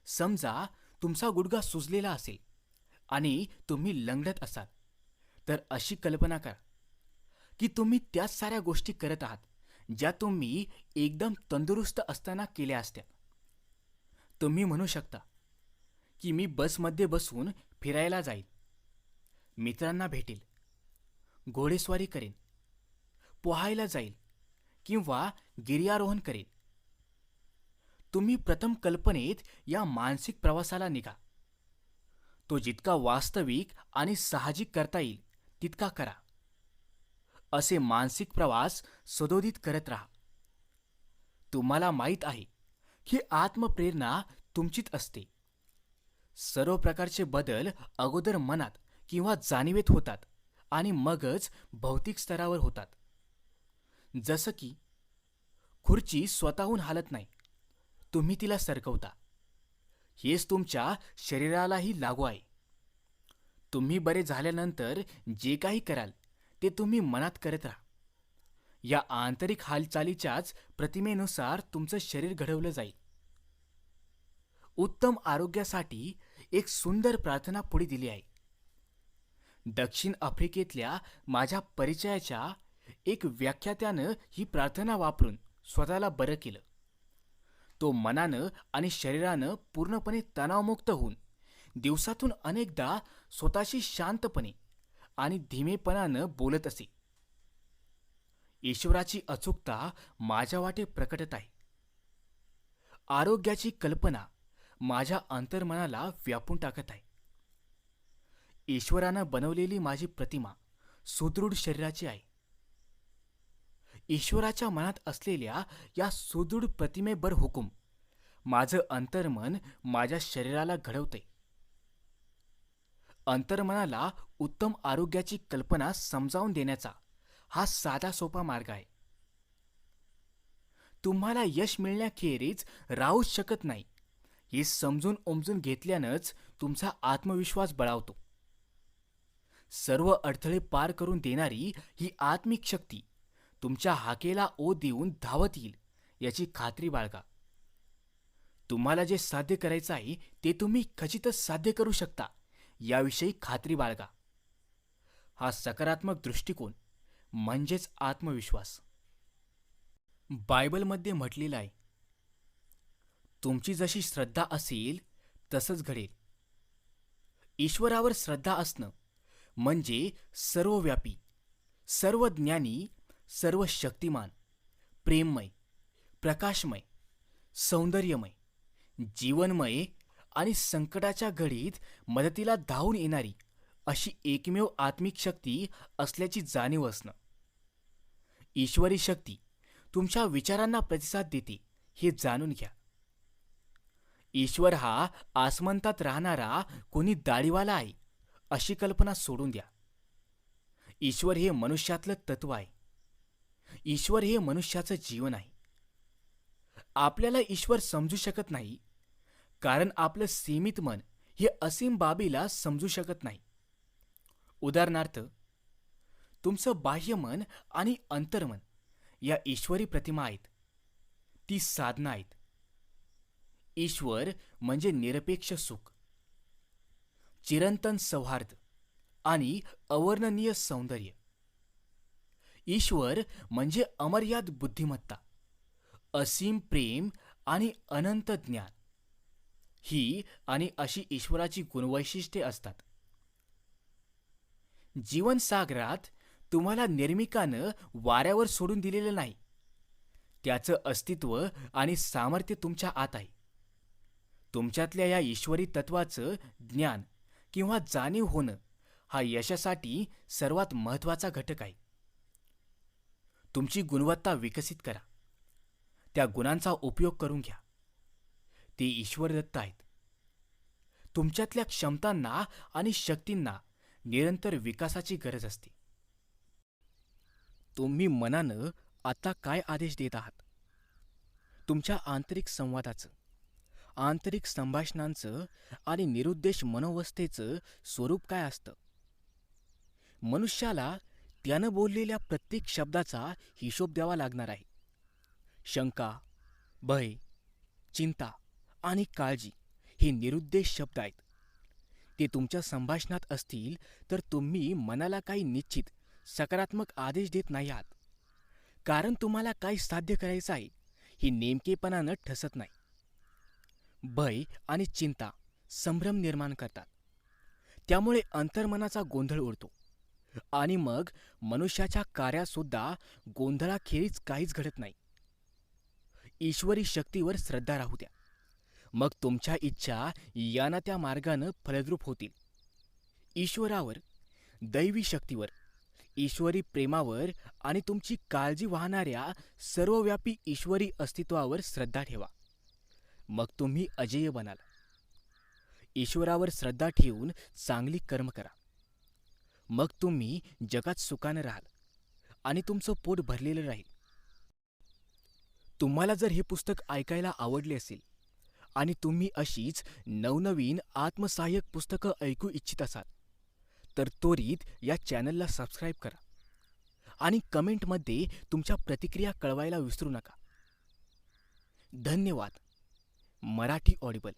समजा तुमचा गुडघा सुजलेला असेल आणि तुम्ही लंगडत असाल तर अशी कल्पना करा की तुम्ही त्याच साऱ्या गोष्टी करत आहात ज्या तुम्ही एकदम तंदुरुस्त असताना केल्या असत्या. तुम्ही म्हणू शकता की मी बसमध्ये बसून फिरायला जाईल, मित्रांना भेटेल, घोडेस्वारी करेन, पोहायला जाईल किंवा गिर्यारोहण करेन. तुम्ही प्रथम कल्पनेत या मानसिक प्रवासाला निघा. तो जितका वास्तविक आणि साहजिक करता येईल तितका करा. असे मानसिक प्रवास सदोदित करत राहा. तुम्हाला माहीत आहे की आत्मप्रेरणा तुमचीच असते. सर्व प्रकारचे बदल अगोदर मनात किंवा जाणीवेत होतात आणि मगच भौतिक स्तरावर होतात. जसं की खुर्ची स्वतःहून हालत नाही, तुम्ही तिला सरकवता. हेच तुमच्या शरीरालाही लागू आहे. तुम्ही बरे झाल्यानंतर जे काही कराल ते तुम्ही मनात करत राहा. या आंतरिक हालचालीच्याच प्रतिमेनुसार तुमचं शरीर घडवलं जाईल. उत्तम आरोग्यासाठी एक सुंदर प्रार्थना पुढे दिली आहे. दक्षिण आफ्रिकेतल्या माझ्या परिचयाच्या एक व्याख्यात्यानं ही प्रार्थना वापरून स्वतःला बरं केलं. तो मनानं आणि शरीरानं पूर्णपणे तणावमुक्त होऊन दिवसातून अनेकदा स्वतःशी शांतपणे आणि धीमेपणानं बोलत असे. ईश्वराची अचूकता माझ्या वाटे प्रकटत आहे. आरोग्याची कल्पना माझ्या अंतर्मनाला व्यापून टाकत आहे. ईश्वरानं बनवलेली माझी प्रतिमा सुदृढ शरीराची आहे. ईश्वराच्या मनात असलेल्या या सुदृढ प्रतिमेवर हुकूम माझं अंतर्मन माझ्या शरीराला घडवते. अंतर्मनाला उत्तम आरोग्याची कल्पना समजावून देण्याचा हा साधा सोपा मार्ग आहे. तुम्हाला यश मिळण्याखेरीज राहूच शकत नाही हे समजून उमजून घेतल्यानंच तुमचा आत्मविश्वास बळावतो. सर्व अडथळे पार करून देणारी ही आत्मिक शक्ती तुमच्या हाकेला ओढ देऊन धावत येईल याची खात्री बाळगा. तुम्हाला जे साध्य करायचं आहे ते तुम्ही खचितच साध्य करू शकता याविषयी खात्री बाळगा. हा सकारात्मक दृष्टिकोन म्हणजेच आत्मविश्वास. बायबलमध्ये म्हटलेलं आहे, तुमची जशी श्रद्धा असेल तसंच घडेल. ईश्वरावर श्रद्धा असणं म्हणजे सर्वव्यापी, सर्वज्ञानी, सर्व शक्तिमान, प्रेममय, प्रकाशमय, सौंदर्यमय, जीवनमय आणि संकटाच्या घडीत मदतीला धावून येणारी अशी एकमेव आत्मिक शक्ती असल्याची जाणीव असणं. ईश्वरी शक्ती तुमच्या विचारांना प्रतिसाद देते हे जाणून घ्या. ईश्वर हा आसमंतात राहणारा कोणी दाढीवाला आहे अशी कल्पना सोडून द्या. ईश्वर हे मनुष्यातलं तत्व आहे. ईश्वर हे मनुष्याचं जीवन आहे. आपल्याला ईश्वर समजू शकत नाही कारण आपलं सीमित मन हे असीम बाबीला समजू शकत नाही. उदाहरणार्थ, तुमचं बाह्यमन आणि अंतर्मन या ईश्वरी प्रतिमा आहेत. ती साधना आहेत. ईश्वर म्हणजे निरपेक्ष सुख, चिरंतन सौहार्द आणि अवर्णनीय सौंदर्य. ईश्वर म्हणजे अमर्याद बुद्धिमत्ता, असीम प्रेम आणि अनंत ज्ञान. ही आणि अशी ईश्वराची गुणवैशिष्ट्ये असतात. जीवनसागरात तुम्हाला निर्मिकानं वाऱ्यावर सोडून दिलेलं नाही. त्याचं अस्तित्व आणि सामर्थ्य तुमच्या आत आहे. तुमच्यातल्या या ईश्वरी तत्वाचं ज्ञान किंवा जाणीव होणं हा यशासाठी सर्वात महत्त्वाचा घटक आहे. तुमची गुणवत्ता विकसित करा. त्या गुणांचा उपयोग करून घ्या. ते ईश्वरदत्त आहेत. तुमच्यातल्या क्षमतांना आणि शक्तींना निरंतर विकासाची गरज असते. तुम्ही मनानं आता काय आदेश देत आहात? तुमच्या आंतरिक संवादाचं, आंतरिक संभाषणांचं आणि निरुद्देश मनोवस्थेचं स्वरूप काय असतं? मनुष्याला त्यानं बोललेल्या प्रत्येक शब्दाचा हिशोब द्यावा लागणार आहे. शंका, भय, चिंता आणि काळजी हे निरुद्देश शब्द आहेत. ते तुमच्या संभाषणात असतील तर तुम्ही मनाला काही निश्चित सकारात्मक आदेश देत नाही आहात, कारण तुम्हाला काय साध्य करायचं आहे हे नेमकेपणानं ठसत नाही. भय आणि चिंता संभ्रम निर्माण करतात. त्यामुळे अंतर्मनाचा गोंधळ उडतो आणि मग मनुष्याच्या कार्यातसुद्धा गोंधळाखेरीज काहीच घडत नाही. ईश्वरी शक्तीवर श्रद्धा राहू द्या. मग तुमच्या इच्छा या ना त्या मार्गानं फलद्रूप होतील. ईश्वरावर, दैवी शक्तीवर, ईश्वरी प्रेमावर आणि तुमची काळजी वाहणाऱ्या सर्वव्यापी ईश्वरी अस्तित्वावर श्रद्धा ठेवा. मग तुम्ही अजेय बनाल. ईश्वरावर श्रद्धा ठेवून चांगली कर्म करा. मग तुम्ही जगात सुखानं राहाल आणि तुमचं पोट भरलेलं राहील. तुम्हाला जर हे पुस्तक ऐकायला आवडले असेल आणि तुम्ही अशीच नवनवीन आत्मसहाय्यक पुस्तकं ऐकू इच्छित असाल तर त्वरित या चॅनलला सबस्क्राईब करा आणि कमेंटमध्ये तुमच्या प्रतिक्रिया कळवायला विसरू नका. धन्यवाद. मराठी ऑडिबल.